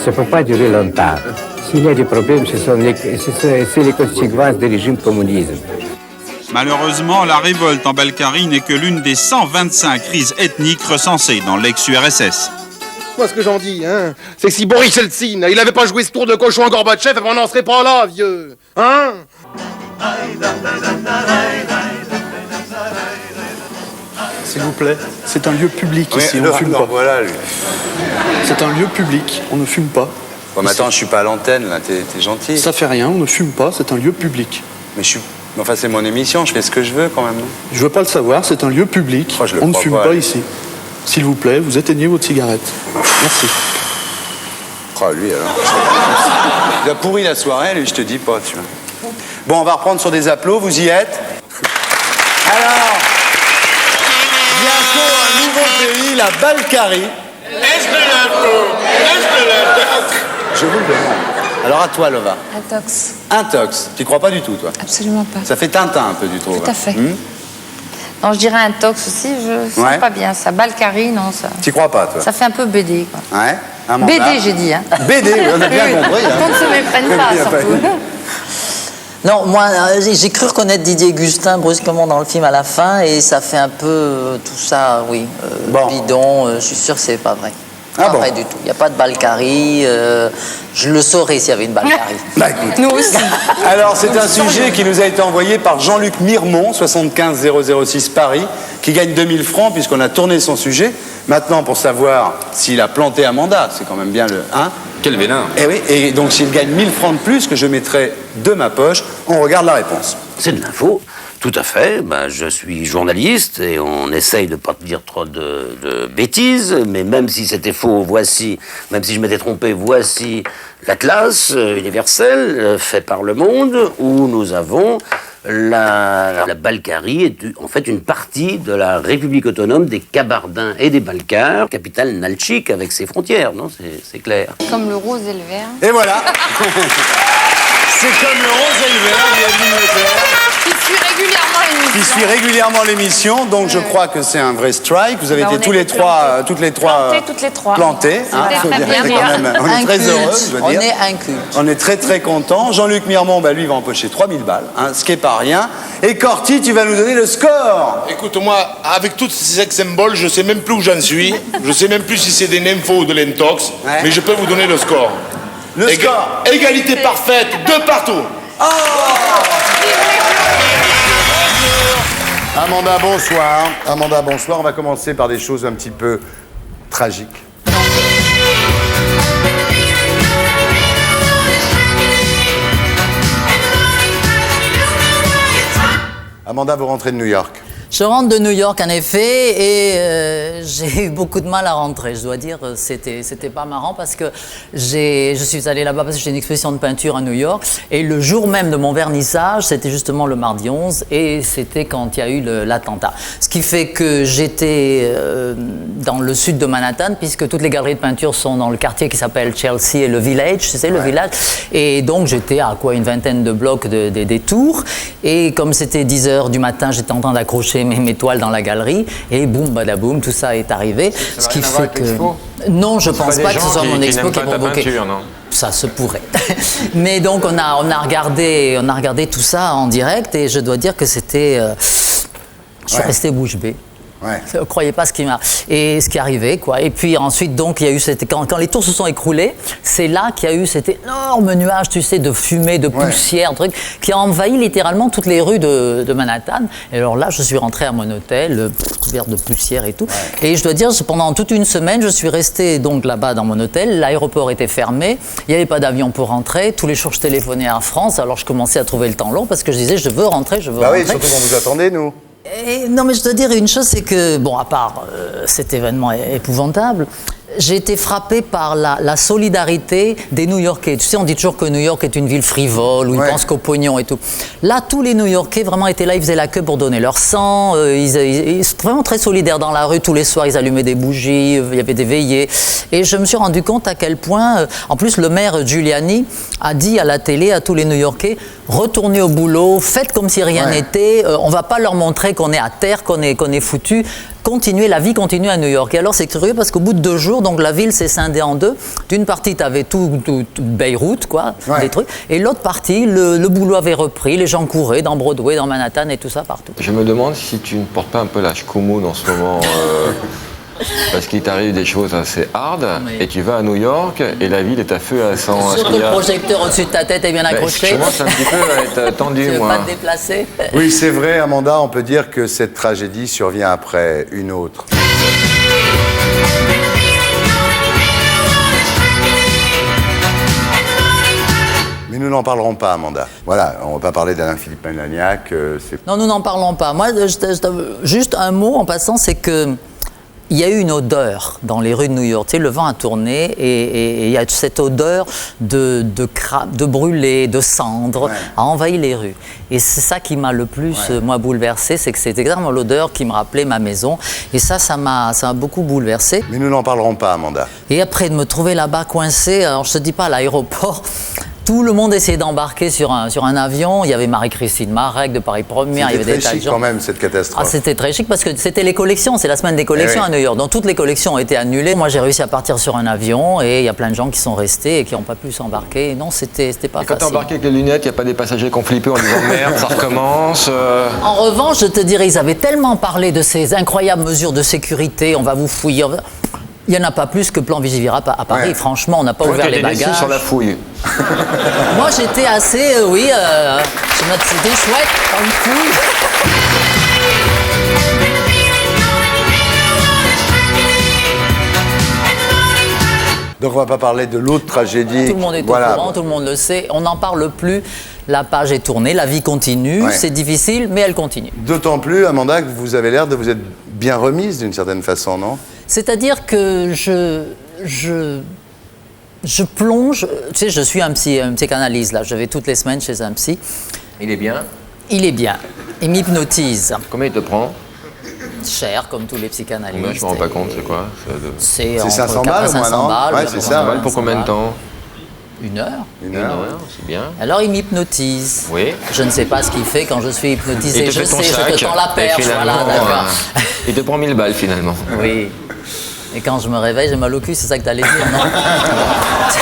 ça ne peut pas durer longtemps. S'il y a des problèmes, c'est les conséquences du régime communiste. Malheureusement, la révolte en Balkarie n'est que l'une des 125 crises ethniques recensées dans l'ex-URSS. Moi, ce que j'en dis, c'est que si Boris Yeltsin, il avait pas joué ce tour de cochon à Gorbatchev, on n'en serait pas là, vieux. Hein? S'il vous plaît, c'est un lieu public ici, on ne fume pas. Voilà, lui. C'est un lieu public, on ne fume pas. Bon, mais attends, je suis pas à l'antenne, là, t'es gentil. Ça fait rien, on ne fume pas, c'est un lieu public. Mais enfin, c'est mon émission, je fais ce que je veux quand même. Je veux pas le savoir, c'est un lieu public, on ne fume pas ici. S'il vous plaît, vous éteignez votre cigarette. Merci. Oh, lui alors. Il a pourri la soirée, lui, je te dis pas, tu vois. Bon, on va reprendre sur des applaudissements, vous y êtes? Alors, bientôt un nouveau pays, la Balkarie. Je vous le demande. Alors à toi, Lova. Intox. Intox. Tu crois pas du tout, toi? Absolument pas. Ça fait Tintin un peu, tu trouves? Tout à fait. Non, je dirais intox aussi, je sens pas bien ça. Balkarie, non, ça. Tu crois pas, toi? Ça fait un peu BD, quoi. Ouais. BD, j'ai dit. Hein. BD, on a bien compris. Qu'on ne se méprenne pas, surtout. Non, moi, j'ai cru reconnaître Didier Gustin brusquement dans le film à la fin, et ça fait un peu tout ça, oui, bidon. Je suis sûr que c'est pas vrai. Pas vrai du tout. Il n'y a pas de Balkarie. Je le saurais s'il y avait une Balkarie. Bah, écoute. Nous aussi. Alors, c'est un sujet qui nous a été envoyé par Jean-Luc Mirmont, 75 006 Paris, qui gagne 2000 francs puisqu'on a tourné son sujet. Maintenant, pour savoir s'il a planté un mandat, c'est quand même bien le... Hein? Quel vénin. Et oui, et donc s'il gagne 1000 francs de plus que je mettrai de ma poche, on regarde la réponse. C'est de l'info, tout à fait. Je suis journaliste et on essaye de ne pas dire trop de bêtises, mais même si c'était faux, voici, même si je m'étais trompé, voici l'Atlas universel fait par Le Monde, où nous avons la Balkarie est en fait une partie de la République autonome des Kabardins et des Balkars, capitale Nalchik avec ses frontières, non? C'est clair. Comme le rose et le vert. Et voilà. C'est comme le rose et le vert, bienvenue Leclerc. Qui suit régulièrement l'émission, donc je crois que c'est un vrai strike. Vous avez été toutes les trois plantés. Hein, on est très heureux, je veux dire. On est incultes. On est très très contents. Jean-Luc Mirmont, lui, va empocher 3000 balles, hein, ce qui n'est pas rien. Et Corti, tu vas nous donner le score. Écoute-moi, avec tous ces sex symboles, je sais même plus où j'en suis. Je sais même plus si c'est des nymphos ou de l'intox, mais je peux vous donner le score. Le score. Égalité parfaite, 2 partout. Oh! Amanda, bonsoir. Amanda, bonsoir. On va commencer par des choses un petit peu tragiques. Amanda, vous rentrez de New York. Je rentre de New York en effet et j'ai eu beaucoup de mal à rentrer. Je dois dire, c'était pas marrant parce que je suis allée là-bas parce que j'ai une exposition de peinture à New York et le jour même de mon vernissage, c'était justement le mardi 11 et c'était quand il y a eu l'attentat. Ce qui fait que j'étais dans le sud de Manhattan puisque toutes les galeries de peinture sont dans le quartier qui s'appelle Chelsea et le Village, tu sais, le village. Et donc j'étais à quoi une vingtaine de blocs des tours et comme c'était 10 h du matin, j'étais en train d'accrocher mes toiles dans la galerie et boum badaboum, tout ça est arrivé. Ce qui fait que non, je pense pas que ce soit mon expo qui a provoqué. Ça se pourrait. Mais donc on a regardé tout ça en direct et je dois dire que c'était je suis resté bouche bée. Ouais. Je ne croyais pas ce qui est arrivé, quoi. Et puis ensuite, donc, il y a eu quand les tours se sont écroulées, c'est là qu'il y a eu cet énorme nuage, tu sais, de fumée, de poussière, truc, qui a envahi littéralement toutes les rues de Manhattan. Et alors là, je suis rentré à mon hôtel, couvert de poussière et tout. Ouais. Et je dois dire, pendant toute une semaine, je suis resté donc là-bas dans mon hôtel. L'aéroport était fermé, il n'y avait pas d'avion pour rentrer. Tous les jours, je téléphonais à France. Alors je commençais à trouver le temps long parce que je disais, je veux rentrer, je veux rentrer. Oui, surtout quand vous attendez, nous. Non, mais je dois dire une chose, c'est que, bon, à part cet événement épouvantable, j'ai été frappé par la solidarité des New-Yorkais. Tu sais, on dit toujours que New York est une ville frivole, où ils pensent qu'au pognon et tout. Là, tous les New-Yorkais vraiment étaient là, ils faisaient la queue pour donner leur sang, ils sont vraiment très solidaires dans la rue. Tous les soirs, ils allumaient des bougies, il y avait des veillées. Et je me suis rendu compte à quel point, en plus, le maire Giuliani a dit à la télé à tous les New-Yorkais, retournez au boulot, faites comme si rien n'était, on va pas leur montrer qu'on est à terre, qu'on est foutu. Continuer, la vie continue à New York. Et alors c'est curieux parce qu'au bout de 2 jours, donc la ville s'est scindée en deux. D'une partie, tu avais tout Beyrouth, quoi, des trucs. Et l'autre partie, le boulot avait repris, les gens couraient dans Broadway, dans Manhattan et tout ça partout. Je me demande si tu ne portes pas un peu la chkoumoune en ce moment. Parce qu'il t'arrive des choses assez hard et tu vas à New York et la ville est à feu à sang. Sûr que le projecteur au-dessus de ta tête est bien accroché. Je commence un petit peu à être tendu, tu veux moi. pas te déplacer. Oui, c'est vrai, Amanda, on peut dire que cette tragédie survient après une autre. Mais nous n'en parlerons pas, Amanda. Voilà, on ne va pas parler d'Alain-Philippe Managnac. Non, nous n'en parlons pas. Moi, juste un mot en passant, c'est que il y a eu une odeur dans les rues de New York. Tu sais, le vent a tourné et il y a cette odeur de brûlé, de cendres, a envahi les rues. Et c'est ça qui m'a le plus, moi, bouleversé, c'est que c'était exactement l'odeur qui me rappelait ma maison. Et ça m'a beaucoup bouleversé. Mais nous n'en parlerons pas, Amanda. Et après, de me trouver là-bas coincé, alors je te dis pas à l'aéroport, tout le monde essayait d'embarquer sur un avion. Il y avait Marie-Christine Marek de Paris Première, il y avait des tas de gens. C'était très chic quand même, cette catastrophe. Ah, c'était très chic parce que c'était les collections, c'est la semaine des collections à New York. Donc toutes les collections ont été annulées. Moi, j'ai réussi à partir sur un avion et il y a plein de gens qui sont restés et qui n'ont pas pu s'embarquer. Non, c'était pas facile. Quand t'es embarqué avec les lunettes, il n'y a pas des passagers qui ont flippé en disant merde, ça recommence. En revanche, je te dirais, ils avaient tellement parlé de ces incroyables mesures de sécurité, on va vous fouiller. Il n'y en a pas plus que Plan Vigivira à Paris. Franchement, on n'a pas ouvert les bagages. Sur la fouille. Moi, j'étais assez, c'était chouette, pas une fouille. Donc on ne va pas parler de l'autre tragédie. Tout le monde est au courant, tout le monde le sait. On n'en parle plus. La page est tournée, la vie continue. C'est difficile, mais elle continue. D'autant plus, Amanda, que vous avez l'air de vous être bien remise d'une certaine façon, non? C'est-à-dire que je plonge, tu sais, je suis un psychanalyste, là, je vais toutes les semaines chez un psy. Il est bien? Il est bien, il m'hypnotise. Combien il te prend? Cher, comme tous les psychanalystes. Combien, je me rends pas compte, c'est quoi? C'est 500 balles, 500 balles. Ouais, c'est ça. Pour combien de temps? 1 heure. 1 heure, c'est bien. Alors il m'hypnotise. Oui. Je ne sais pas ce qu'il fait quand je suis hypnotisé. Je te tends la perche, voilà, d'accord. Il te prend 1000 balles finalement. Oui. Et quand je me réveille, j'ai mal au cul, c'est ça que t'allais dire, non? C'est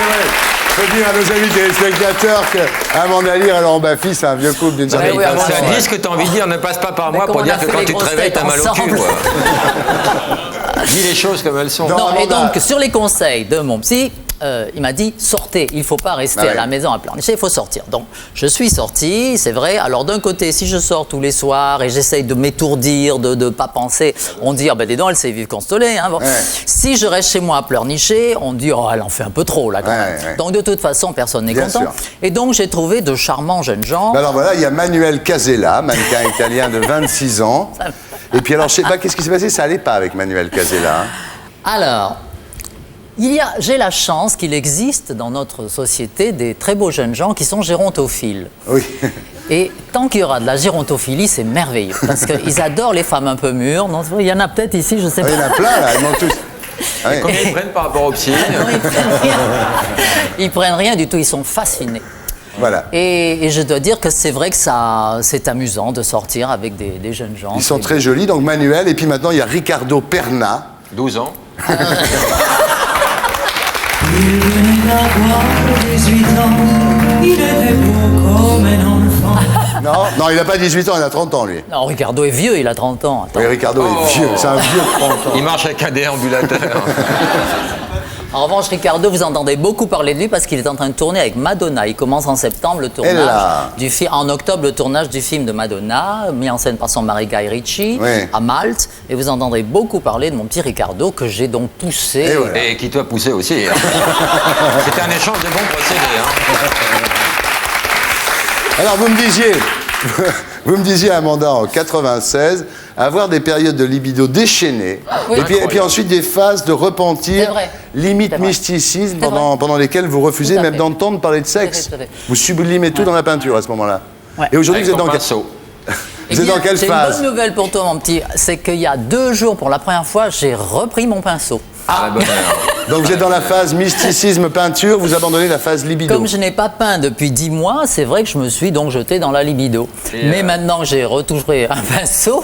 vrai. Je peux dire à nos amis téléspectateurs qu'Amanda Lear et Laurent Baffy, c'est un vieux couple d'une certaine façon. C'est un disque que tu as envie de dire, ne passe pas par moi pour dire que quand tu te réveilles, t'as mal au cul. Dis les choses comme elles sont. Non, et donc, sur les conseils de mon psy, il m'a dit sortez, il ne faut pas rester Ah ouais. à la maison à pleurnicher, il faut sortir. Donc je suis sorti, c'est vrai. Alors d'un côté, si je sors tous les soirs et j'essaye de m'étourdir, de ne pas penser, on dit ah ben dis donc, elle sait vivre constolée. Hein, bon. Ouais. Si je reste chez moi à pleurnicher, on dit oh elle en fait un peu trop là quand même. Ouais. Donc de toute façon, personne n'est Bien content. sûr. Et donc j'ai trouvé de charmants jeunes gens. Ben alors voilà, il y a Manuel Casella, mannequin italien de 26 ans. Et puis alors, je sais pas, qu'est-ce qui s'est passé? Ça allait pas avec Manuel Casella. Hein. Alors, j'ai la chance qu'il existe dans notre société des très beaux jeunes gens qui sont gérontophiles. Oui. Et tant qu'il y aura de la gérontophilie, c'est merveilleux. Parce qu'ils adorent les femmes un peu mûres. Non, il y en a peut-être ici, je sais pas. Il y en a plein là, ils manquent tous. Ouais. Combien ils prennent par rapport au psy? Ils prennent rien du tout, ils sont fascinés. Voilà. Et je dois dire que c'est vrai que c'est amusant de sortir avec des jeunes gens. Ils sont très jolis, donc Manuel. Et puis maintenant, il y a Ricardo Perna. 12 ans. Il venait d'avoir 18 ans, il était beau comme un enfant. Non, il n'a pas 18 ans, il a 30 ans, lui. Non, Ricardo est vieux, il a 30 ans. Attends. Oui, Ricardo est vieux, c'est un vieux de 30 ans. Il marche avec un déambulateur. En revanche, Ricardo, vous entendez beaucoup parler de lui parce qu'il est en train de tourner avec Madonna. Il commence en septembre le tournage du film, en octobre le tournage du film de Madonna, mis en scène par son mari Guy Ritchie, à Malte. Et vous entendrez beaucoup parler de mon petit Ricardo que j'ai donc poussé. Et, voilà. Et qui t'a poussé aussi. Hein. C'était un échange de bons procédés. Hein. Alors vous me disiez Amanda en 96, avoir des périodes de libido déchaînées, Oui. et puis ensuite des phases de repentir, limite mysticisme, pendant lesquelles vous refusez même d'entendre parler de sexe. Tout à fait. Vous sublimez tout dans la peinture à ce moment-là. Ouais. Et aujourd'hui, vous êtes Avec dans ton Vous êtes dans quelle J'ai phase? une bonne nouvelle pour toi, mon petit. C'est qu'il y a 2 jours, pour la première fois, j'ai repris mon pinceau. Ah, la bonne heure. Donc vous êtes dans la phase mysticisme peinture, vous abandonnez la phase libido. Comme je n'ai pas peint depuis 10 mois, c'est vrai que je me suis donc jeté dans la libido. Mais maintenant que j'ai retouché un pinceau,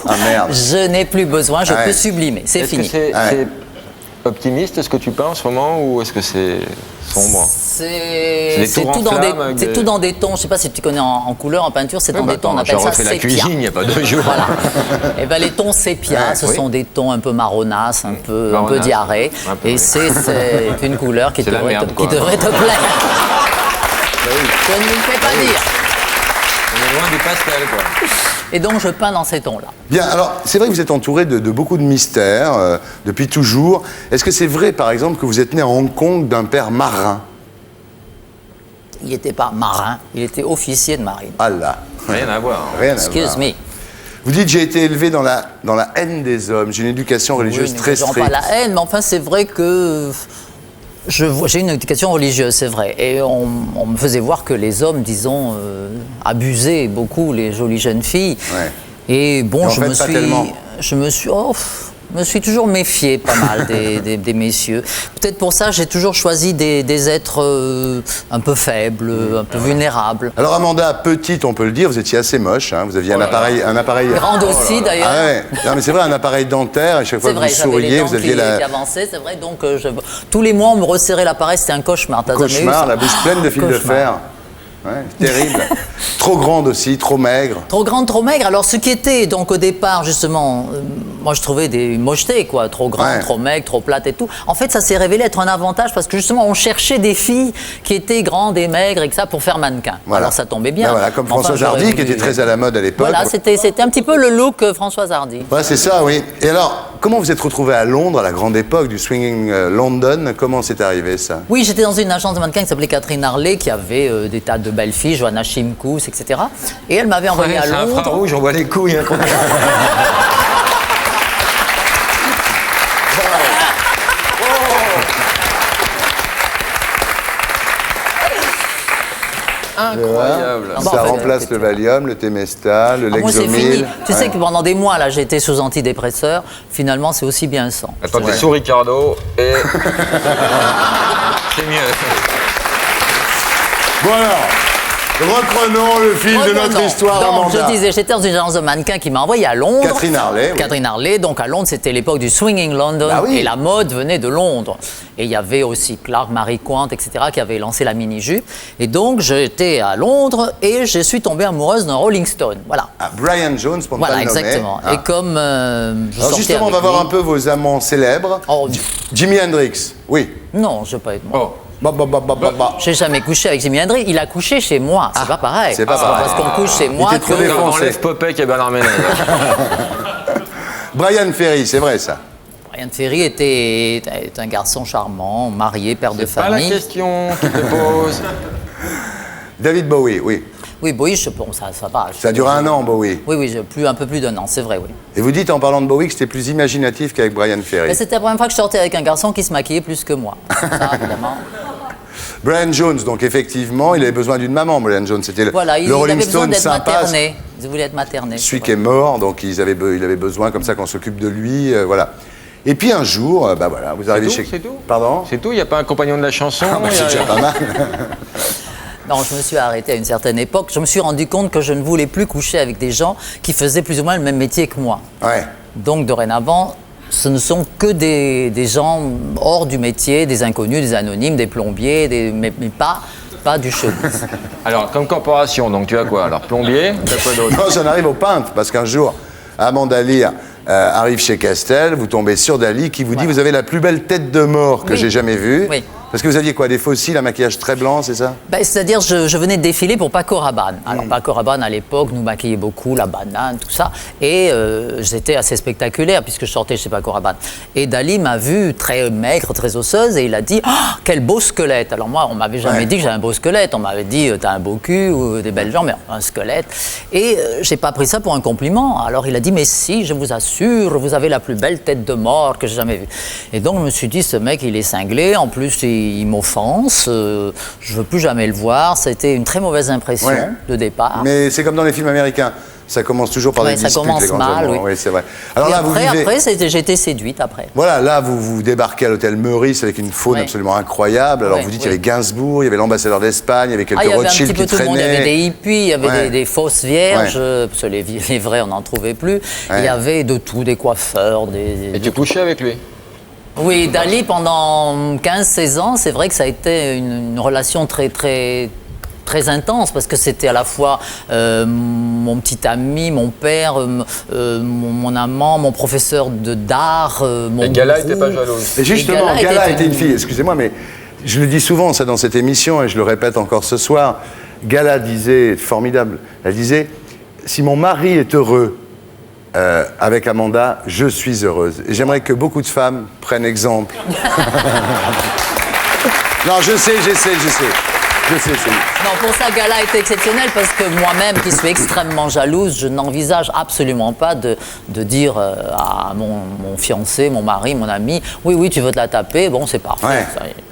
je n'ai plus besoin, je peux sublimer. C'est fini. C'est optimiste ce que tu peins en ce moment ou est-ce que c'est sombre? C'est tout dans des tons. Je ne sais pas si tu connais en couleur, en peinture, c'est dans des tons. On appelle ça sépia. J'ai refait la cuisine il n'y a pas 2 jours. Voilà. Et ben les tons sépia, ce sont des tons un peu marronasses, un peu diarrhée. Et c'est une couleur qui devrait te plaire. Je ne me le fais pas dire. On est loin du pastel, quoi. Et donc je peins dans ces tons-là. Bien, alors c'est vrai que vous êtes entouré de beaucoup de mystères depuis toujours. Est-ce que c'est vrai, par exemple, que vous êtes né à Hong Kong d'un père marin? Il n'était pas marin, il était officier de marine. Ah là. Rien à voir. Rien à Excuse voir. me. Vous dites j'ai été élevé dans la haine des hommes. J'ai une éducation religieuse très stricte. Pas la haine, mais enfin c'est vrai que j'ai une éducation religieuse, c'est vrai. Et on me faisait voir que les hommes, disons, abusaient beaucoup les jolies jeunes filles. Ouais. Et bon, je me suis toujours méfié pas mal des messieurs. Peut-être pour ça, j'ai toujours choisi des êtres un peu faibles, un peu vulnérables. Alors Amanda, petite, on peut le dire, vous étiez assez moche. Hein, vous aviez un appareil. Grande aussi, d'ailleurs. Ah ouais. Non, mais c'est vrai, un appareil dentaire. À chaque fois que vous souriez, vous aviez qui avançait, c'est vrai. Donc tous les mois, on me resserrait l'appareil. C'était un cauchemar. Cauchemar, la bouche pleine de fils de fer. Ouais, terrible. Trop grande aussi, trop maigre. Trop grande, trop maigre. Alors ce qui était donc au départ justement, moi je trouvais des mochetés quoi, trop grande, trop maigre, trop plate et tout. En fait ça s'est révélé être un avantage parce que justement on cherchait des filles qui étaient grandes et maigres et que ça pour faire mannequin. Voilà. Alors ça tombait bien. Ben voilà, comme Françoise Hardy qui était très à la mode à l'époque. Voilà, c'était un petit peu le look Françoise Hardy. Ouais, c'est ça, oui. Et alors, comment vous êtes retrouvé à Londres à la grande époque du swinging London? Comment c'est arrivé ça? Oui, j'étais dans une agence de mannequins qui s'appelait Catherine Harley qui avait des tas de belles filles, Joanna Shimkus, etc. Et elle m'avait envoyé à Londres. C'est un infrarouge, on voit les couilles. Incroyable. Ça remplace le Valium, le Temesta, le Lexomil. Tu sais que pendant des mois, là, j'ai été sous antidépresseurs. Finalement, c'est aussi bien sans. Attends, t'es sous Ricardo et... c'est mieux. Bon alors, reprenons le fil de notre histoire, donc, Amanda. je disais, j'étais dans une agence de mannequins qui m'a envoyé à Londres. Catherine Harley. Catherine Harley. Donc à Londres, c'était l'époque du swinging London. Bah oui. Et la mode venait de Londres. Et il y avait aussi Clark, Marie Quant, etc. qui avaient lancé la mini-jupe. Et donc j'étais à Londres et je suis tombée amoureuse d'un Rolling Stone. Voilà. Ah, Brian Jones, pour ne voilà, pas le nommer. exactement. Ah. Et comme je alors sortais justement, on avec va voir lui- un peu vos amants célèbres. Jimi Hendrix, oui. Non, je ne vais pas être moi. J'ai jamais couché avec Jimi Hendrix. Il a couché chez moi. C'est pas pareil. C'est pas pareil. Parce qu'on couche chez moi. On enlève Popek et Bernard Ménez. Brian Ferry, c'est vrai ça. Brian Ferry est un garçon charmant, marié, père de C'est pas famille. la question qu'il te pose. David Bowie, oui. Oui, Bowie, bon, ça va. Ça a duré 1 an, Bowie. Oui, un peu plus d'1 an, c'est vrai, oui. Et vous dites en parlant de Bowie que c'était plus imaginatif qu'avec Brian Ferry. Mais c'était la première fois que je sortais avec un garçon qui se maquillait plus que moi. Ça, évidemment. Brian Jones, donc effectivement, il avait besoin d'une maman, Brian Jones. C'était le Rolling Stone sympa. Materné. Il voulait être materné. Celui qui est mort, donc il avait besoin comme ça qu'on s'occupe de lui, voilà. Et puis un jour, voilà, vous arrivez chez... C'est tout. Pardon. C'est tout, il n'y a pas un compagnon de la chanson. C'est déjà pas mal. Non, je me suis arrêté à une certaine époque. Je me suis rendu compte que je ne voulais plus coucher avec des gens qui faisaient plus ou moins le même métier que moi. Ouais. Donc dorénavant, ce ne sont que des gens hors du métier, des inconnus, des anonymes, des plombiers, mais pas du showbiz. Alors, comme corporation, donc tu as quoi? Alors, plombier, tu as quoi d'autre? Non, j'en arrive au peintre, parce qu'un jour, Amanda Lear arrive chez Castel, vous tombez sur Dali qui vous dit vous avez la plus belle tête de mort que j'ai jamais vue. Oui. Parce que vous aviez quoi, des fossiles, un maquillage très blanc, c'est ça? C'est-à-dire, je venais de défiler pour Paco Rabanne. Alors, Paco Rabanne, à l'époque, nous maquillait beaucoup, la banane, tout ça. Et j'étais assez spectaculaire, puisque je sortais chez Paco Rabanne. Et Dali m'a vu très maigre, très osseuse, et il a dit « Ah, quel beau squelette !» Alors moi, on m'avait jamais dit que j'avais un beau squelette. On m'avait dit « T'as un beau cul, ou des belles jambes, mais un squelette. » Et j'ai pas pris ça pour un compliment. Alors il a dit « Mais si, je vous assure, vous avez la plus belle tête de mort que j'ai jamais vue. » Et donc, je me suis dit « Ce mec, il est cinglé. En plus, il m'offense, je veux plus jamais le voir. » C'était une très mauvaise impression de départ. Mais c'est comme dans les films américains, ça commence toujours par des disputes. Ça commence mal, oui, c'est vrai. Alors et là, après, j'ai été séduite après. Voilà, là, vous débarquez à l'hôtel Meurice avec une faune absolument incroyable. Alors vous dites, il y avait Gainsbourg, il y avait l'ambassadeur d'Espagne, il y avait quelques Rothschild qui traînaient. Il y avait des hippies, il y avait des fausses vierges, parce que les vrais, on n'en trouvait plus. Il y avait de tout, des coiffeurs, Et tu couchais avec lui? Oui, Dali, pendant 15-16 ans, c'est vrai que ça a été une relation très intense, parce que c'était à la fois mon petit ami, mon père, mon amant, mon professeur d'art, mon Et Gala n'était pas jalouse. Et justement, Gala était une fille, excusez-moi, mais je le dis souvent, ça, dans cette émission, et je le répète encore ce soir, Gala disait, formidable, elle disait, si mon mari est heureux, avec Amanda, je suis heureuse. Et j'aimerais que beaucoup de femmes prennent exemple. Non, je sais. Non, pour ça, Gala est exceptionnel, parce que moi-même, qui suis extrêmement jalouse, je n'envisage absolument pas de dire à mon fiancé, mon mari, mon ami, oui, tu veux te la taper, bon, c'est parfait. Ouais.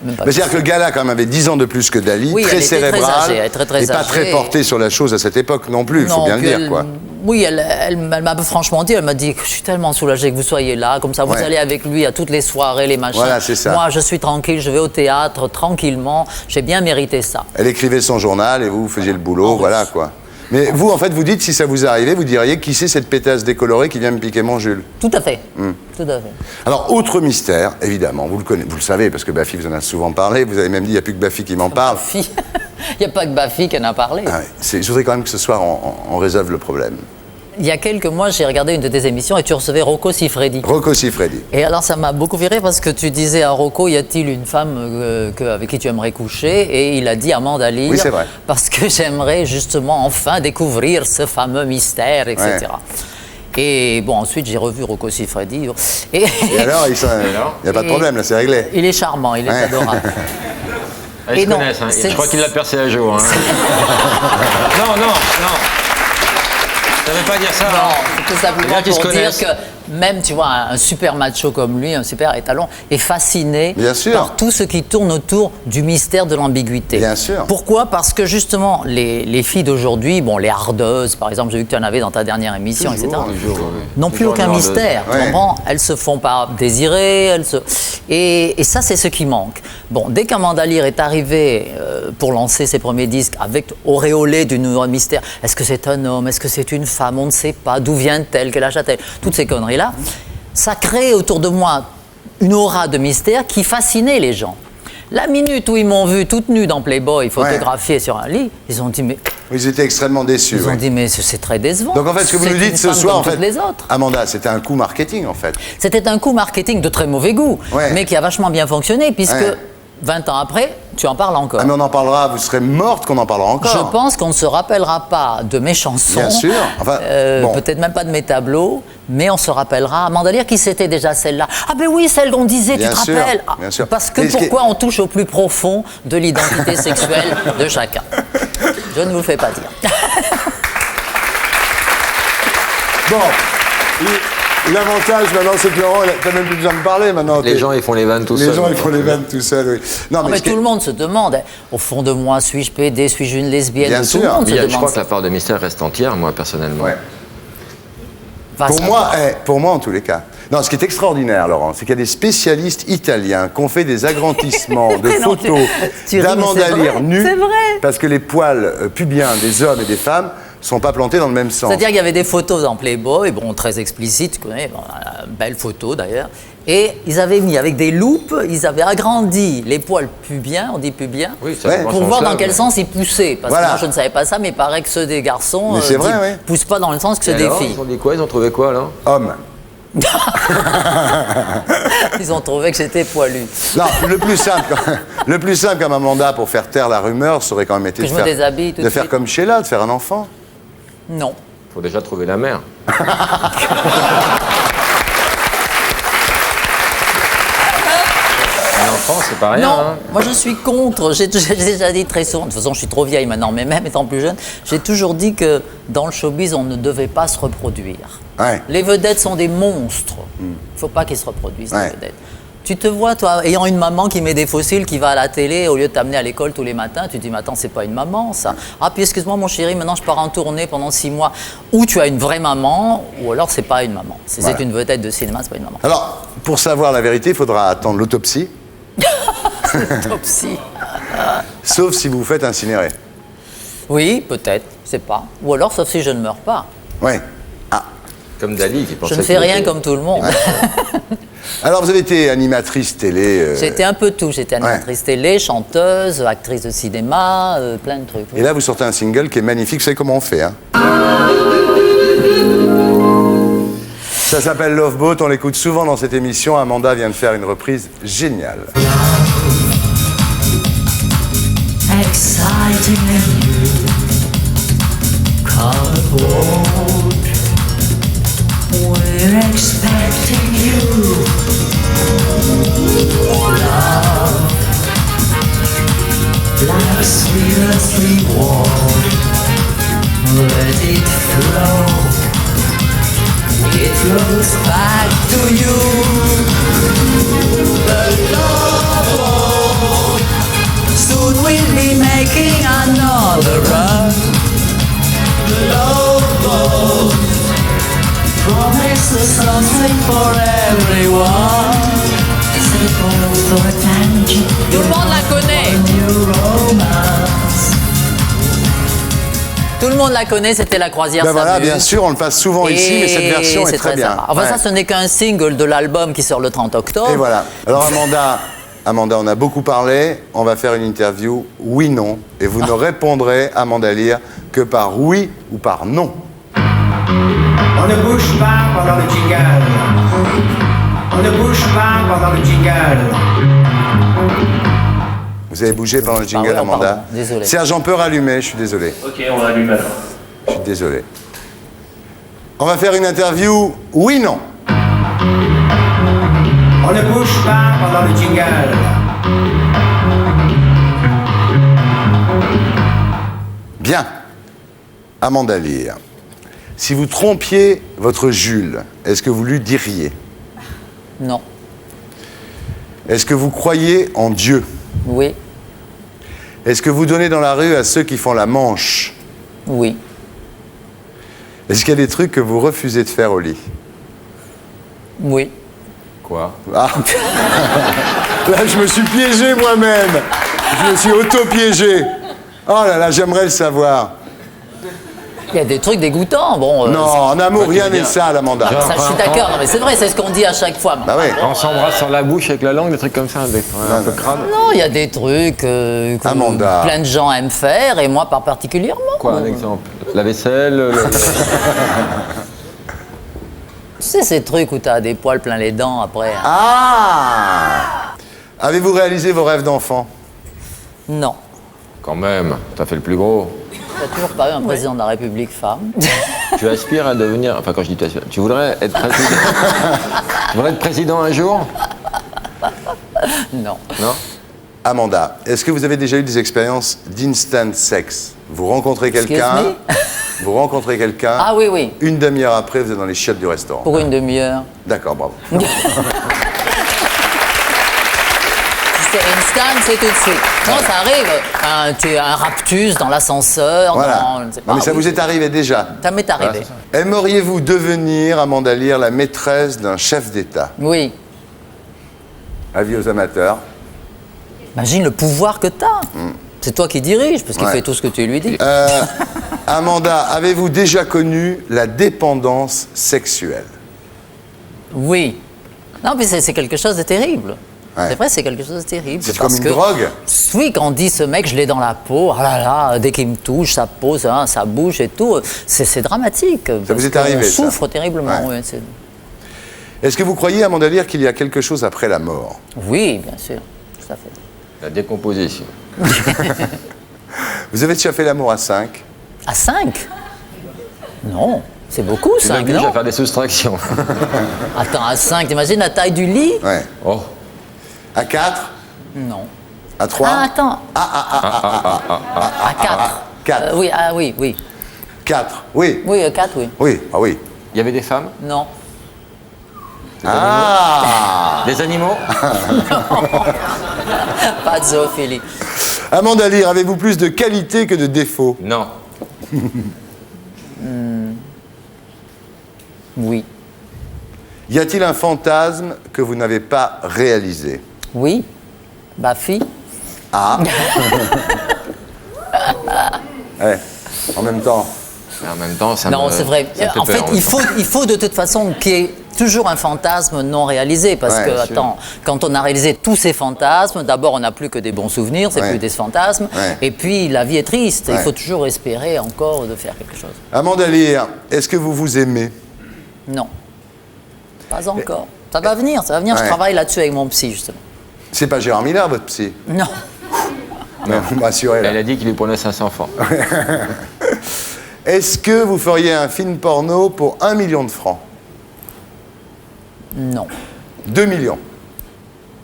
Mais c'est-à-dire que Gala, quand même, avait 10 ans de plus que Dali, très cérébrale, et pas très portée sur la chose à cette époque non plus, il faut bien le dire, quoi. Oui, elle m'a franchement dit, elle m'a dit, je suis tellement soulagée que vous soyez là, comme ça vous allez avec lui à toutes les soirées, les machins. Voilà, c'est ça. Moi, je suis tranquille, je vais au théâtre tranquillement, j'ai bien mérité ça. Elle écrivait son journal et vous faisiez le boulot, voilà quoi. Mais vous, en fait, vous dites, si ça vous arrivait, vous diriez, qui c'est cette pétasse décolorée qui vient me piquer mon Jules? Tout à fait, tout à fait. Alors, autre mystère, évidemment, vous le savez, parce que Baffy vous en a souvent parlé, vous avez même dit, il n'y a plus que Baffy qui m'en parle. Baffy. Il n'y a pas que Baffy qui en a parlé. Ah, je voudrais quand même que ce soir, on résolve le problème. Il y a quelques mois, j'ai regardé une de tes émissions et tu recevais Rocco Siffredi. Rocco Siffredi. Et alors, ça m'a beaucoup fait rire parce que tu disais à Rocco, y a-t-il une femme avec qui tu aimerais coucher? Et il a dit Amanda Lear. Oui, c'est vrai. Parce que j'aimerais justement enfin découvrir ce fameux mystère, etc. Ouais. Et bon, ensuite, j'ai revu Rocco Siffredi. Et alors, il n'y a pas de problème, là, c'est réglé. Il est charmant, il est adorable. Ils se connaissent, hein. Je crois qu'il l'a percé à jour. Hein. Non. Ça ne veut pas dire ça. Non, c'est tout simplement pour dire que même, tu vois, un super macho comme lui, un super étalon, est fasciné par tout ce qui tourne autour du mystère de l'ambiguïté. Bien sûr. Pourquoi? Parce que justement, les filles d'aujourd'hui, bon, les hardeuses, par exemple, j'ai vu que tu en avais dans ta dernière émission, etc., n'ont plus aucun mystère. Tu comprends? Elles se font pas désirer, et ça, c'est ce qui manque. Bon, dès qu'Amanda Lear est arrivée pour lancer ses premiers disques, avec auréolé du nouveau mystère, est-ce que c'est un homme, est-ce que c'est une femme, on ne sait pas, d'où vient-elle, quel âge a-t-elle, toutes ces conneries-là, ça crée autour de moi une aura de mystère qui fascinait les gens. La minute où ils m'ont vu toute nue dans Playboy, photographiée sur un lit, ils ont dit mais... Ils étaient extrêmement déçus. Ils ont dit mais c'est très décevant. Donc en fait, ce que vous nous dites ce soir, en fait, les autres. Amanda, c'était un coup marketing en fait. C'était un coup marketing de très mauvais goût, mais qui a vachement bien fonctionné puisque 20 ans après, Tu en parles encore. Ah, mais on en parlera, vous serez morte qu'on en parlera encore. Je pense qu'on ne se rappellera pas de mes chansons. Bien sûr. Enfin, bon. Peut-être même pas de mes tableaux, mais on se rappellera. Amanda Lear, qui c'était déjà celle-là? Ah ben oui, celle qu'on disait, Bien tu te sûr, rappelles? bien sûr. Parce que Mais pourquoi on touche au plus profond de l'identité sexuelle de chacun? Je ne vous fais pas dire. Bon, l'avantage maintenant, c'est que Laurent, t'as même plus besoin de parler maintenant. Les gens, ils font les vannes tout seuls. Les gens, ils font les vannes tout seuls, oui. Non, mais tout le monde se demande, au fond de moi, suis-je PD, suis-je une lesbienne? Bien tout le monde se Je demande crois que ça. la part de mystère reste entière, moi, personnellement. Ouais. Pour moi, en tous les cas. Non, ce qui est extraordinaire, Laurent, c'est qu'il y a des spécialistes italiens qui ont fait des agrandissements de Mais non, photos tu ris, mais d'Amanda c'est Lear vrai, nue, c'est vrai. parce que les poils pubiens des hommes et des femmes sont pas plantés dans le même sens. C'est-à-dire qu'il y avait des photos dans Playboy, bon, très explicites, tu connais, bon, belle photo d'ailleurs, et ils avaient mis avec des loupes, ils avaient agrandi les poils pubiens, on dit pubiens, pour voir dans quel sens ils poussaient. Parce que moi je ne savais pas ça, mais il paraît que ceux des garçons ne poussent pas dans le sens que ceux des filles. Ils ont dit quoi? Ils ont trouvé quoi, alors? Homme. Ils ont trouvé que j'étais poilu. Non, le plus simple comme Amanda pour faire taire la rumeur, ça aurait quand même été Que je me déshabille tout de de faire suite. comme Sheila, de faire un enfant. Non. Faut déjà trouver la mère. Un enfant, c'est pas rien. Non, hein. moi je suis contre. J'ai déjà dit très souvent, de toute façon je suis trop vieille maintenant, mais même étant plus jeune, j'ai toujours dit que dans le showbiz on ne devait pas se reproduire. Ouais. Les vedettes sont des monstres. Il ne faut pas qu'ils se reproduisent, les vedettes. Tu te vois, toi, ayant une maman qui met des fossiles, qui va à la télé, au lieu de t'amener à l'école tous les matins, tu te dis, mais attends, c'est pas une maman, ça. Ah, puis excuse-moi, mon chéri, maintenant je pars en tournée pendant 6 mois. Ou tu as une vraie maman, ou alors c'est pas une maman. Si c'est une vedette de cinéma, c'est pas une maman. Alors, pour savoir la vérité, il faudra attendre l'autopsie. L'autopsie. Sauf si vous vous faites incinérer. Oui, peut-être, je sais pas. Ou alors, sauf si je ne meurs pas. Oui. Ah. Comme Dali qui pensait Je ne fais rien comme tout le monde. Alors, vous avez été animatrice télé. J'ai été un peu tout. J'étais animatrice télé, chanteuse, actrice de cinéma, plein de trucs. Et là, vous sortez un single qui est magnifique. Vous savez comment on fait, hein? Ça s'appelle Love Boat. On l'écoute souvent dans cette émission. Amanda vient de faire une reprise géniale. Exciting and new, come aboard. We're expecting you. Love, like seriously warm. Let it flow. It flows back to you. The love boat. Soon we'll be making another run. The love boat. Promise us something for everyone. Tout le monde la connaît. Tout le monde la connaît, c'était la croisière Ben voilà, s'amuse. bien sûr, on le passe souvent ici, mais cette version est très bien. sympa. Enfin, ça, ce n'est qu'un single de l'album qui sort le 30 octobre. Et voilà. Alors Amanda, on a beaucoup parlé. On va faire une interview oui/non. Et vous ne répondrez, Amanda Lear, que par oui ou par non. On ne bouge pas pendant le jingle. On ne bouge pas pendant le jingle. Vous avez bougé pendant le jingle, Amanda. pardon. Désolé. Sergent peut rallumer, je suis désolé. Ok, on allume alors. Je suis désolé. On va faire une interview oui/non. On ne bouge pas pendant le jingle. Bien. Amanda Lear. Si vous trompiez votre Jules, est-ce que vous lui diriez? Non. Est-ce que vous croyez en Dieu? Oui. Est-ce que vous donnez dans la rue à ceux qui font la manche? Oui. Est-ce qu'il y a des trucs que vous refusez de faire au lit? Oui. Quoi? Ah. Là, je me suis piégé moi-même. Je me suis auto-piégé. Oh là là, j'aimerais le savoir. Il y a des trucs dégoûtants. Bon, non, en amour, rien n'est sale, Amanda. Ça, je suis d'accord, mais c'est vrai, c'est ce qu'on dit à chaque fois. Bah oui. On s'embrasse sur la bouche avec la langue, des trucs comme ça, un peu crade. Non, il y a des trucs que Amanda. plein de gens aiment faire, et moi pas particulièrement. Quoi, un exemple? La vaisselle, Tu sais, ces trucs où t'as des poils plein les dents après. Hein. Ah! Avez-vous réalisé vos rêves d'enfant? Non. Quand même, t'as fait le plus gros. Il n'y a toujours pas eu un président de la République femme. Tu aspires à devenir... Enfin, quand je dis tu aspires, tu voudrais être président... Tu voudrais être président un jour? Non. Non? Amanda, est-ce que vous avez déjà eu des expériences d'instant sex? Vous rencontrez quelqu'un... Vous rencontrez quelqu'un... Ah oui, oui. Une demi-heure après, vous êtes dans les chiottes du restaurant. Pour une demi-heure. D'accord, bravo. C'est instant, c'est tout de suite. Non, ça arrive. Tu as un raptus dans l'ascenseur. Voilà. Je ne sais pas, Non, mais ça vous est arrivé déjà. Ça m'est arrivé. Voilà. Aimeriez-vous devenir, Amanda Lear, la maîtresse d'un chef d'État? Oui. Avis aux amateurs. Imagine le pouvoir que tu as. C'est toi qui diriges, parce qu'il fait tout ce que tu lui dis. Amanda, avez-vous déjà connu la dépendance sexuelle? Oui. Non, mais c'est quelque chose de terrible. Ouais. C'est vrai, c'est quelque chose de terrible. C'est comme une drogue? Oui, quand on dit ce mec, je l'ai dans la peau, oh là là, dès qu'il me touche, sa peau, sa bouche et tout, c'est dramatique. Ça vous est arrivé, on ça? souffre terriblement. Ouais. Oui, Est-ce que vous croyez, Amanda Lear, qu'il y a quelque chose après la mort? Oui, bien sûr, tout à fait. La décomposition. Vous avez déjà fait l'amour à 5? À 5? Non, c'est beaucoup, 5, Tu non? vas faire des soustractions. Attends, à 5, t'imagines la taille du lit? Ouais. Oh. À 4? Non. À 3? Ah, attends. À 4. 4. Oui, ah oui, oui. 4, oui. Oui, 4, oui. Oui, ah oui. Il y avait des femmes? Non. Des animaux? Pas de zoophilie. Amanda Lear, avez-vous plus de qualités que de défauts? Non. Oui. Y a-t-il un fantasme que vous n'avez pas réalisé? Oui. Bafi. Ah. Ouais. En même temps. Mais en même temps, ça Non, me- c'est vrai. ça me fait En fait, peur, il faut de toute façon qu'il y ait toujours un fantasme non réalisé. Parce Ouais, que, bien attends, quand on a réalisé tous ces fantasmes, d'abord, on n'a plus que des bons souvenirs, c'est Ouais. plus des fantasmes. Ouais. Et puis, la vie est triste. Ouais. Il faut toujours espérer encore de faire quelque chose. Amanda Lear, est-ce que vous vous aimez? Non. Pas encore. Ça va venir, ça va venir. Ouais. Je travaille là-dessus avec mon psy, justement. C'est pas Gérard Miller, votre psy? Non. Non, vous me rassurez, là. Elle a dit qu'il lui prenait 500 francs. Est-ce que vous feriez un film porno pour 1 million de francs? Non. 2 millions?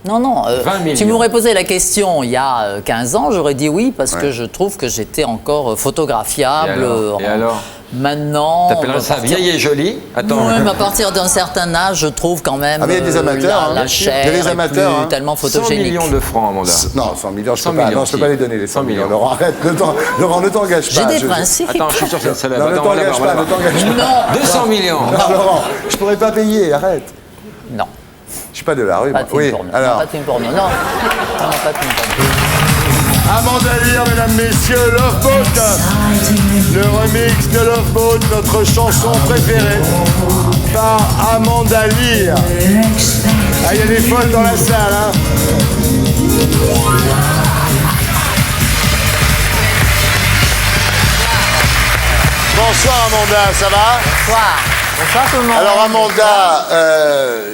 Non, non. 20 millions. Tu m'aurais posé la question il y a 15 ans, j'aurais dit oui, parce que Ouais. je trouve que j'étais encore photographiable. Et alors Maintenant. T'appellerais ça vieille et jolie? Attends. Oui, mais à partir d'un certain âge, je trouve quand même Ah, mais il y a des amateurs, la hein. chair Il y a des est amateurs, plus hein. tellement 100 photogénique. millions de francs, Amanda. Non, 100 millions, je 100 peux pas. millions, Non, je peux si. pas les donner, les 100 100 millions. millions. Laurent, arrête. Laurent, ne t'engage pas. J'ai des principes. Attends, je suis sûr que c'est celle-là. Non, ne t'engage pas, ne t'engage pas. Non. 200 millions. Non, Laurent, je pourrais pas payer, arrête. Non. Je suis pas de la rue, Pas moi. de film Oui, porno. alors. Non, pas de film porno. Non. Non, pas de film porno. Amanda Lear, mesdames, messieurs, Love Boat. Le remix de Love Boat, notre chanson préférée par Amanda Lear. Ah, il y a des folles dans la salle, hein. Bonsoir Amanda, ça va? Bonsoir. Bonsoir tout le monde. Alors Amanda,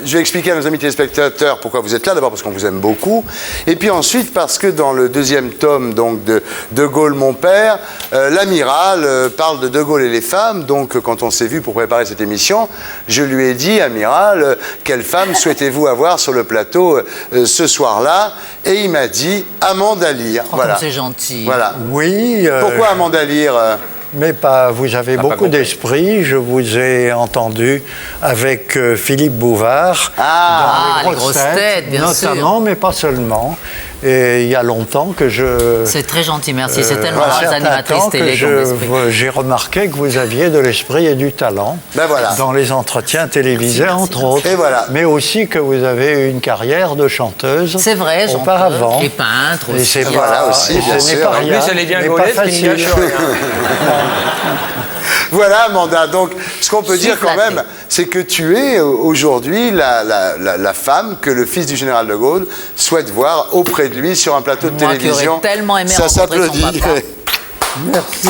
je vais expliquer à nos amis téléspectateurs pourquoi vous êtes là. D'abord parce qu'on vous aime beaucoup, et puis ensuite parce que dans le deuxième tome donc de De Gaulle mon père, l'amiral parle de De Gaulle et les femmes. Donc quand on s'est vu pour préparer cette émission, je lui ai dit, amiral, quelle femme souhaitez-vous avoir sur le plateau ce soir-là? Et il m'a dit Amanda Lear. Oh, Voilà. comme c'est gentil. Voilà. Oui. Pourquoi Amanda Lear? Mais pas, vous avez beaucoup d'esprit. Je vous ai entendu avec Philippe Bouvard dans les grosses têtes, bien sûr. notamment, mais pas seulement. Et il y a longtemps que je... C'est très gentil, merci. C'est tellement un rare, les certain animatrices temps que télé qui ont de l'esprit. j'ai remarqué que vous aviez de l'esprit et du talent Ben voilà. dans les entretiens télévisés, Merci, entre autres. Et voilà. Mais aussi que vous avez eu une carrière de chanteuse. C'est vrai, chanteuse auparavant. et peintre Et aussi. c'est Voilà aussi, bien ce n'est sûr. pas En rien, plus, elle est bien mais gaulée, pas ce qui ne facile. gâche rien. Voilà, Amanda. Donc, ce qu'on peut Je suis dire quand flattée. même, c'est que tu es aujourd'hui la femme que le fils du général de Gaulle souhaite voir auprès de lui sur un plateau de Moi qui télévision. aurais tellement aimé Ça rencontrer son s'applaudit. papa. Merci.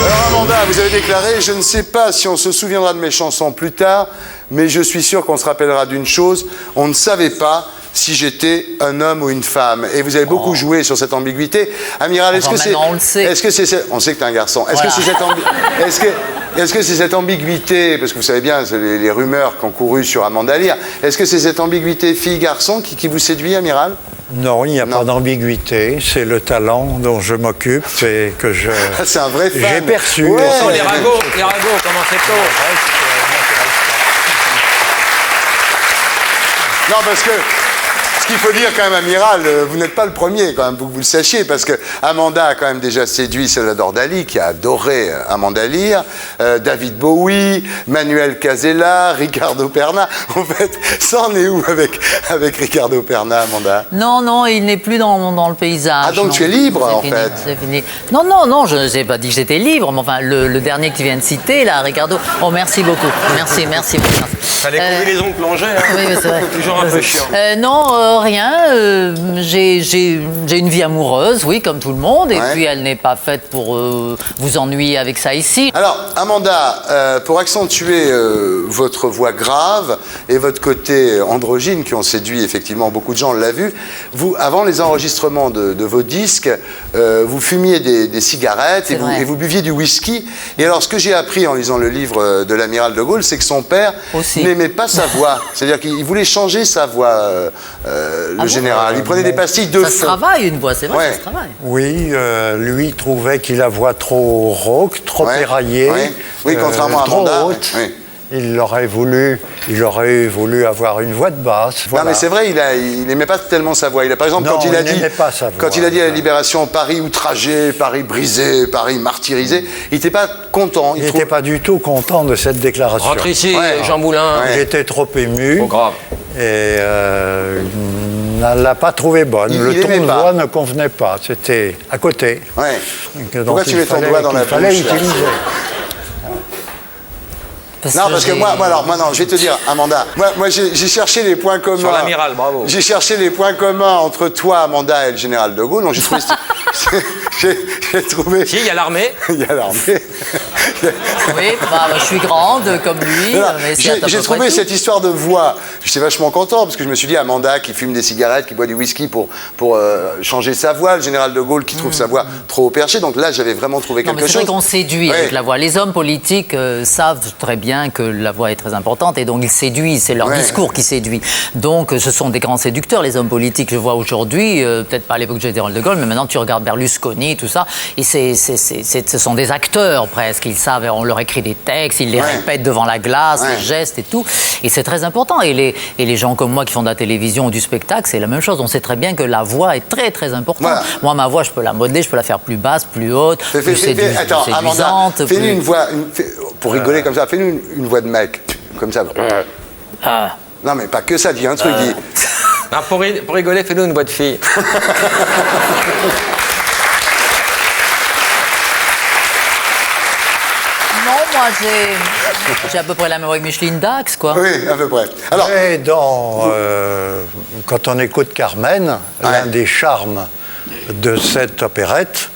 Alors, Amanda, vous avez déclaré « Je ne sais pas si on se souviendra de mes chansons plus tard, mais je suis sûr qu'on se rappellera d'une chose, on ne savait pas si j'étais un homme ou une femme. » Et vous avez beaucoup joué sur cette ambiguïté. Amiral, est-ce que c'est... on le sait. Est-ce que c'est... On sait que tu es un garçon. Est-ce que c'est cette ambiguïté, parce que vous savez bien, c'est les rumeurs qui ont couru sur Amanda Lear, est-ce que c'est cette ambiguïté fille-garçon qui vous séduit, Amiral? Non, il n'y a pas d'ambiguïté. C'est le talent dont je m'occupe et que je... C'est un vrai fan. J'ai perçu. Ouais. Les ragots, comment c'est tôt. Non, parce que ce qu'il faut dire quand même, Amiral, vous n'êtes pas le premier quand même, pour que vous le sachiez, parce que Amanda a quand même déjà séduit Salvador Dali, qui a adoré Amanda Lear, David Bowie, Manuel Casella, Ricardo Perna. En fait, ça en est où avec Ricardo Perna, Amanda? Non, il n'est plus dans le paysage. Ah, donc non. tu es libre, en fini, fait. c'est fini. Non, je n'ai pas dit que j'étais libre, mais enfin, le dernier que tu viens de citer, là, Ricardo. Oh, merci beaucoup. Merci. Fallait couper les ongles plongés, hein. Oui, c'est vrai. Toujours un peu chiant. Non, rien. J'ai une vie amoureuse, oui, comme tout le monde, et puis elle n'est pas faite pour vous ennuyer avec ça ici. Alors, Amanda, pour accentuer votre voix grave et votre côté androgyne, qui ont séduit effectivement beaucoup de gens, on l'a vu, vous, avant les enregistrements de vos disques, vous fumiez des cigarettes et vous buviez du whisky. Et alors, ce que j'ai appris en lisant le livre de l'amiral de Gaulle, c'est que son père n'aimait pas sa voix. C'est-à-dire qu'il voulait changer sa voix, le général. Il prenait des pastilles de fond. Ça se travaille, une voix, c'est vrai, ça se travaille. Oui, lui trouvait qu'il a la voix trop rauque, trop éraillée. Oui, contrairement à Amanda. Haute. Oui. Il aurait voulu avoir une voix de basse. Voilà. Non, mais c'est vrai, il n'aimait pas tellement sa voix. Par exemple, quand il a dit à la Libération, Paris outragé, Paris brisé, Paris martyrisé, il n'était pas content. Il n'était pas du tout content de cette déclaration. Rentre ici, Jean Moulin. Il était trop ému. Trop grave. Et ne l'a pas trouvé bonne. Le ton de voix ne convenait pas. C'était à côté. Pourquoi tu mets ton doigt dans la bouche là? Non, parce que moi, je vais te dire, Amanda, moi j'ai cherché les points communs. Sur l'amiral, bravo. J'ai cherché les points communs entre toi, Amanda, et le général de Gaulle. Donc j'ai trouvé. J'ai trouvé. Si, il y a l'armée. Il y a l'armée. Oui, je suis grande comme lui. J'ai trouvé cette histoire de voix. J'étais vachement content parce que je me suis dit, Amanda qui fume des cigarettes, qui boit du whisky pour changer sa voix, le général de Gaulle qui trouve sa voix trop haut perché. Donc là, j'avais vraiment trouvé quelque chose. C'est vrai qu'on séduit avec la voix. Les hommes politiques savent très bien que la voix est très importante et donc ils séduisent. C'est leur discours qui séduit. Donc ce sont des grands séducteurs, les hommes politiques. Je vois aujourd'hui, peut-être pas à l'époque du général de Gaulle, mais maintenant tu regardes Berlusconi, tout ça, et ce sont des acteurs presque. Ils savent, on leur écrit des textes, ils les répètent devant la glace, les gestes et tout. Et c'est très important. Et les gens comme moi qui font de la télévision ou du spectacle, c'est la même chose. On sait très bien que la voix est très très importante. Voilà. Moi, ma voix, je peux la modeler, je peux la faire plus basse, plus haute, plus séduisante. Amanda, fais-nous une voix, pour rigoler comme ça, fais-nous une voix de mec, comme ça. Non, mais pas que ça, dis un truc. Dis... Non, pour rigoler, fais-nous une voix de fille. Moi, j'ai à peu près la même voix que Micheline Dax, quoi. Oui, à peu près. Alors, quand on écoute Carmen, l'un des charmes de cette opérette,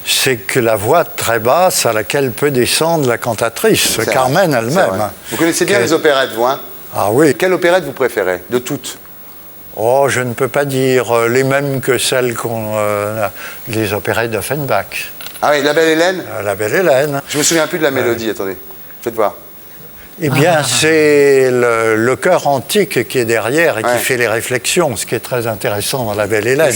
c'est que la voix très basse à laquelle peut descendre la cantatrice, Carmen elle-même. Vous connaissez bien les opérettes, vous, hein? Ah oui. Quelle opérette vous préférez, de toutes? Oh, je ne peux pas dire les mêmes que celles les opérettes d'Offenbach. Ah oui, La Belle Hélène? La Belle Hélène. Je me souviens plus de la mélodie, attendez. Faites voir. Eh bien, c'est le chœur antique qui est derrière et qui fait les réflexions, ce qui est très intéressant dans La Belle Hélène.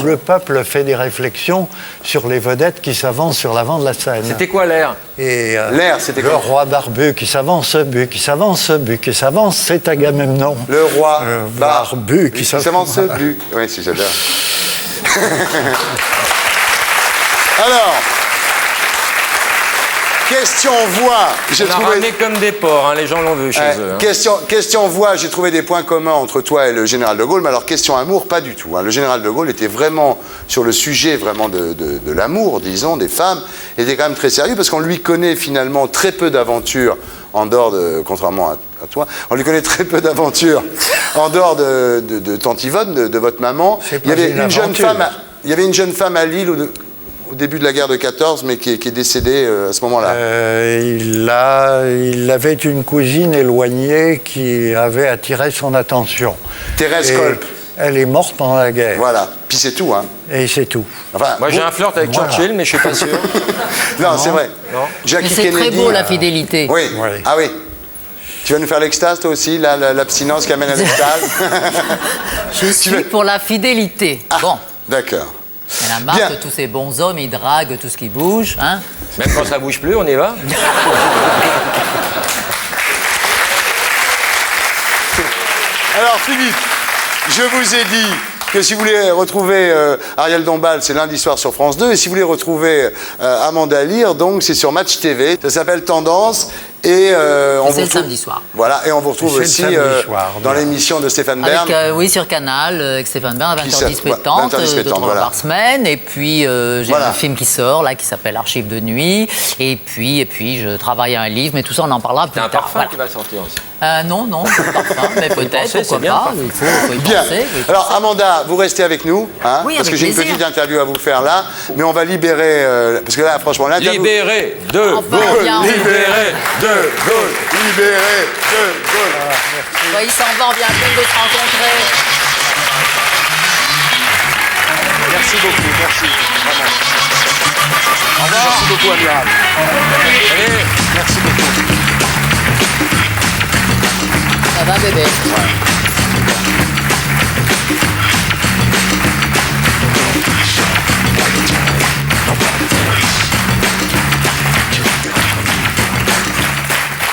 Le peuple fait des réflexions sur les vedettes qui s'avancent sur l'avant de la scène. C'était quoi l'air? L'air, c'était quoi? Le roi barbu qui s'avance, qui s'avance, qui s'avance, c'est Agamemnon. Le roi barbu qui s'avance, Oui, si j'adore. Alors, question voix. On a ramené comme des porcs, hein, les gens l'ont vu chez eux. Hein. Question voix, j'ai trouvé des points communs entre toi et le général de Gaulle, mais alors question amour, pas du tout. Hein. Le général de Gaulle était vraiment sur le sujet vraiment de l'amour, disons, des femmes, il était quand même très sérieux parce qu'on lui connaît finalement très peu d'aventures en dehors de, contrairement à toi, on lui connaît très peu d'aventures en dehors de Tante Yvonne, de votre maman. Il y avait une jeune femme à Lille au début de la guerre de 14, mais qui est décédé à ce moment-là. Il avait une cousine éloignée qui avait attiré son attention. Thérèse Kolb. Elle est morte pendant la guerre. Voilà. Puis c'est tout, hein. Et c'est tout. Enfin, moi, j'ai un flirt avec Churchill, mais je suis pas sûr. Non, c'est vrai. Mais c'est très beau, la fidélité. Oui. Ah oui. Tu vas nous faire l'extase, toi aussi, l'abstinence qui amène à l'extase? Je suis pour la fidélité. Bon. D'accord. Il y en a marre que tous ces bons hommes, ils draguent tout ce qui bouge, hein. Même quand ça bouge plus, on y va. Alors, Philippe, je vous ai dit que si vous voulez retrouver Ariel Dombal, c'est lundi soir sur France 2, et si vous voulez retrouver Amanda Lear, donc c'est sur Match TV. Ça s'appelle Tendance. Et c'est le samedi soir. Voilà, et on vous retrouve aussi dans l'émission de Stéphane Bern. Oui, sur Canal, avec Stéphane Bern à 20h10 pétante, 2-3 fois par semaine. Et puis, j'ai un film qui sort, là, qui s'appelle Archives de nuit. Et puis, je travaille à un livre, mais tout ça, on en parlera plus tard. C'est un parfum qui va sortir aussi. Non, pas de parfum, mais peut-être, pourquoi pas. Il faut y penser. Alors, Amanda, vous restez avec nous, hein, parce que j'ai une petite interview à vous faire là, mais on va libérer, parce que là, franchement, l'interview... Libérer de Gaulle, libérer de Gaulle, libérer de Gaulle. Il s'en va, on vient à peine de se rencontrer. Merci beaucoup, merci. Vraiment. Au revoir. Merci beaucoup, Amiral. Allez. Merci beaucoup. Ça va, bébé?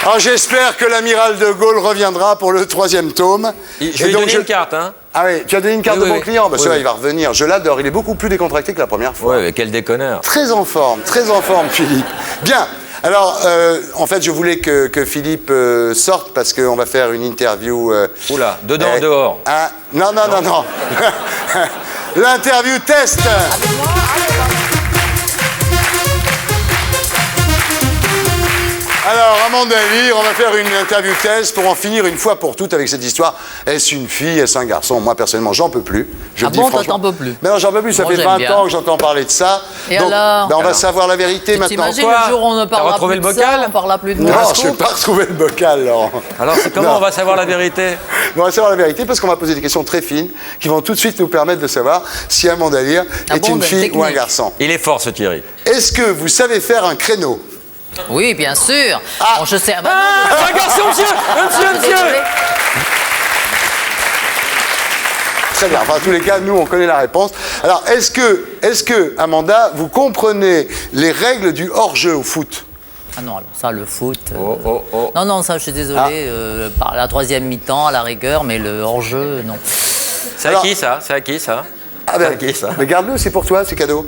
Alors j'espère que l'amiral de Gaulle reviendra pour le 3e tome. Je vais lui donner une carte, hein. Ah oui, tu as donné une carte de mon client, bah ça il va revenir. Je l'adore, il est beaucoup plus décontracté que la première fois. Ouais, quel déconneur. Très en forme, Philippe. Bien. Alors, en fait, je voulais que Philippe sorte parce qu'on va faire une interview. Oula, dedans, dehors. Non. L'interview test. Alors, Amanda Lear, on va faire une interview test pour en finir une fois pour toutes avec cette histoire. Est-ce une fille, est-ce un garçon? Moi, personnellement, j'en peux plus. Je le dis franchement. T'en peux plus? Mais non, j'en peux plus. Ça fait 20 ans que j'entends parler de ça. Et donc, alors on va savoir la vérité maintenant. T'imagines le jour où on ne parlera plus de ça, on parlera plus de Non, je n'ai pas retrouvé le bocal, Laurent. Alors, comment on va savoir la vérité? On va savoir la vérité parce qu'on va poser des questions très fines qui vont tout de suite nous permettre de savoir si Amanda Lear est une fille ou un garçon. Il est fort, ce Thierry. Est-ce que vous savez faire un créneau? Oui, bien sûr. Bon, je sais. Un garçon, monsieur. Très bien. Enfin, en tous les cas, nous, on connaît la réponse. Alors, est-ce que, Amanda, vous comprenez les règles du hors-jeu au foot? Ah non, alors ça, le foot... Non, ça, je suis désolé. Par la 3e mi-temps, à la rigueur, mais le hors-jeu, non. C'est à qui, ça? Ah ben, mais garde-le, c'est pour toi, c'est cadeau.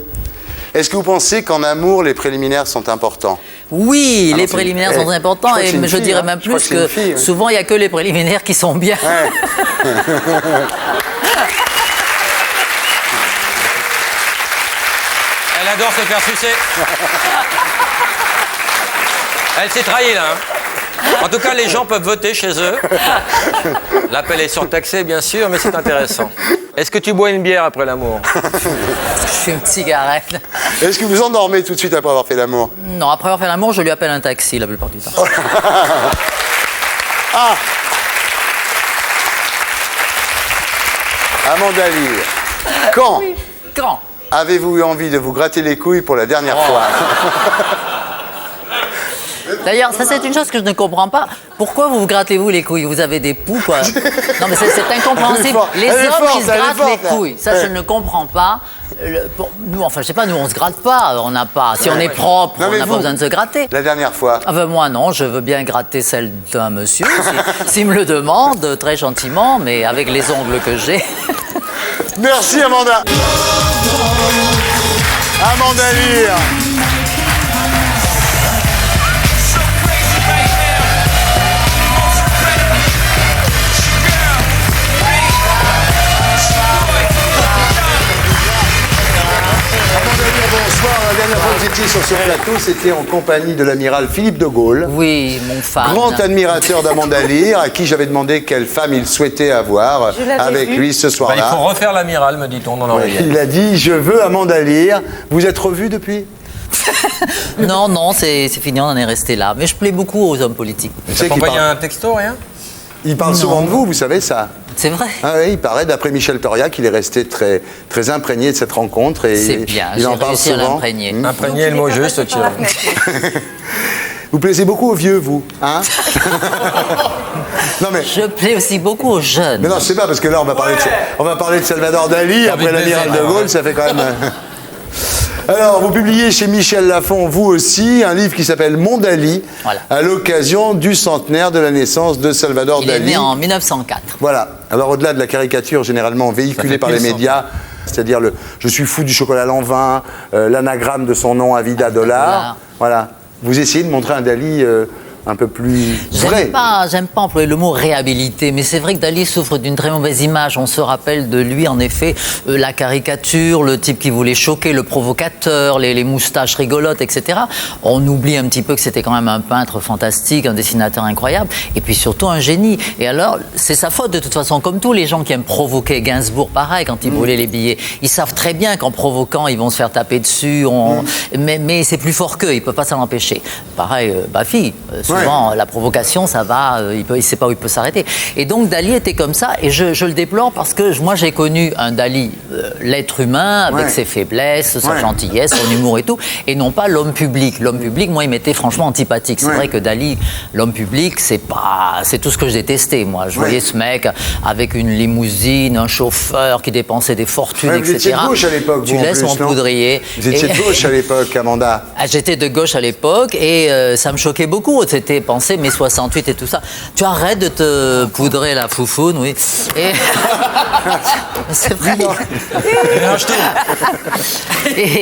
Est-ce que vous pensez qu'en amour, les préliminaires sont importants? Oui, les préliminaires sont importants, et je dirais même plus que souvent, il n'y a que les préliminaires qui sont bien. Elle adore se faire sucer. Elle s'est trahie, là. En tout cas, les gens peuvent voter chez eux. L'appel est surtaxé, bien sûr, mais c'est intéressant. Est-ce que tu bois une bière après l'amour? Je fume une cigarette. Est-ce que vous endormez tout de suite après avoir fait l'amour? Non, après avoir fait l'amour, je lui appelle un taxi la plupart du temps. Amanda Lear, quand avez-vous eu envie de vous gratter les couilles pour la dernière fois? D'ailleurs, ça c'est une chose que je ne comprends pas. Pourquoi vous grattez-vous les couilles? Vous avez des poux, quoi. Non, mais c'est incompréhensible. Les hommes qui se grattent les couilles, ça je ne comprends pas. Nous, enfin, je sais pas, nous on se gratte pas. On n'a pas. Si on est propre, on n'a pas besoin de se gratter. La dernière fois? Ah ben moi non, je veux bien gratter celle d'un monsieur, s'il me le demande, très gentiment, mais avec les ongles que j'ai. Merci Amanda. Amanda Lear. Bonsoir, la dernière fois que vous étiez sur ce plateau, c'était en compagnie de l'amiral Philippe de Gaulle. Oui, mon fan. Grand admirateur d'Amanda Lear, à qui j'avais demandé quelle femme il souhaitait avoir avec lui ce soir-là. Il faut refaire l'amiral, me dit-on dans l'oreillette. Il a dit, je veux Amanda Lear. Vous êtes revus depuis? Non, c'est fini, on en est resté là. Mais je plais beaucoup aux hommes politiques. Vous accompagnez un texto, rien? Il parle souvent de vous savez ça. C'est vrai. Ah oui, il paraît, d'après Michel Toria, qu'il est resté très, très imprégné de cette rencontre. C'est bien, il en parle souvent. l'imprégner. Imprégné est le mot juste, tu vois. Vous plaisez beaucoup aux vieux, vous, hein? Non, mais... Je plais aussi beaucoup aux jeunes. Mais non, je sais pas, parce que là, on va parler de Salvador Dali, après l'amiral de Gaulle, ça fait quand même... Alors, vous publiez chez Michel Lafon, vous aussi, un livre qui s'appelle Mon Dali, à l'occasion du centenaire de la naissance de Salvador Dali. Il est né en 1904. Voilà. Alors, au-delà de la caricature généralement véhiculée par les médias, c'est-à-dire le « je suis fou du chocolat à l'envin », l'anagramme de son nom à Vida Dollar, voilà. Vous essayez de montrer un Dali un peu plus vrai. J'aime pas employer le mot réhabilité, mais c'est vrai que Dali souffre d'une très mauvaise image. On se rappelle de lui, en effet, la caricature, le type qui voulait choquer, le provocateur, les moustaches rigolotes, etc. On oublie un petit peu que c'était quand même un peintre fantastique, un dessinateur incroyable, et puis surtout un génie. Et alors, c'est sa faute de toute façon, comme tous les gens qui aiment provoquer. Gainsbourg, pareil, quand il brûlait les billets. Ils savent très bien qu'en provoquant, ils vont se faire taper dessus, mais c'est plus fort qu'eux, ils ne peuvent pas s'en empêcher. Pareil, Baffy, souvent, la provocation, ça va, il ne sait pas où il peut s'arrêter. Et donc, Dali était comme ça, et je le déplore parce que moi, j'ai connu un Dali, l'être humain, avec ses faiblesses, sa gentillesse, son humour et tout, et non pas l'homme public. L'homme public, moi, il m'était franchement antipathique. C'est vrai que Dali, l'homme public, c'est tout ce que je détestais, moi. Je voyais ce mec avec une limousine, un chauffeur qui dépensait des fortunes, etc. Vous étiez de gauche à l'époque, Tu laisses mon poudrier. Vous étiez de gauche à l'époque, Amanda. J'étais de gauche à l'époque, et ça me choquait beaucoup. C'était penser mai 68 et tout ça. Tu arrêtes de te poudrer la foufoune, oui. Et... c'est vrai.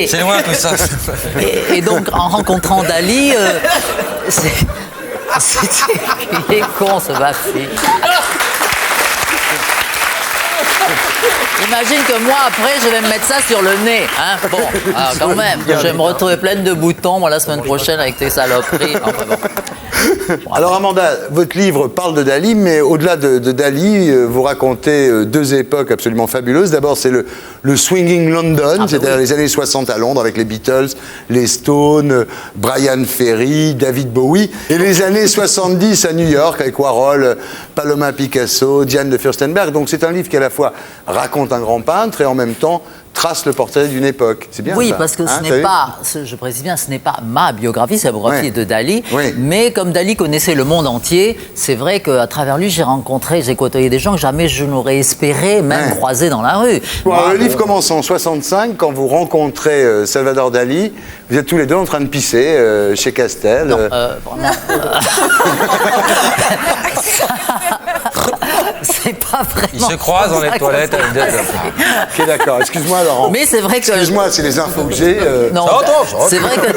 C'est loin tout ça. Et donc, en rencontrant Dali, il est con, ce Baffy. Imagine que moi, après, je vais me mettre ça sur le nez. Hein? Bon, alors quand même, je vais me retrouver pleine de boutons, moi, la semaine prochaine, avec tes saloperies. Enfin, bon. Alors Amanda, votre livre parle de Dali, mais au-delà de Dali, vous racontez deux époques absolument fabuleuses. D'abord, c'est le swinging London, c'est-à-dire les années 60 à Londres, avec les Beatles, les Stones, Brian Ferry, David Bowie. Et les années 70 à New York, avec Warhol, Paloma Picasso, Diane de Furstenberg. Donc c'est un livre qui à la fois raconte un grand peintre et en même temps trace le portrait d'une époque. C'est bien ça. Oui, parce que ce n'est pas, je précise bien, ce n'est pas ma biographie, c'est la biographie de Dali. Mais comme Dali connaissait le monde entier, c'est vrai qu'à travers lui, j'ai côtoyé des gens que jamais je n'aurais espéré même croiser dans la rue. Bon, alors, le livre commence en 65, quand vous rencontrez Salvador Dali. Vous êtes tous les deux en train de pisser chez Castel. Non, vraiment. C'est pas vraiment. Ils se croisent dans les toilettes avec des... Ok, d'accord. Excuse-moi, Laurent. Mais c'est vrai que. Excuse-moi, c'est les infos que j'ai. Non, c'est vrai que. Faut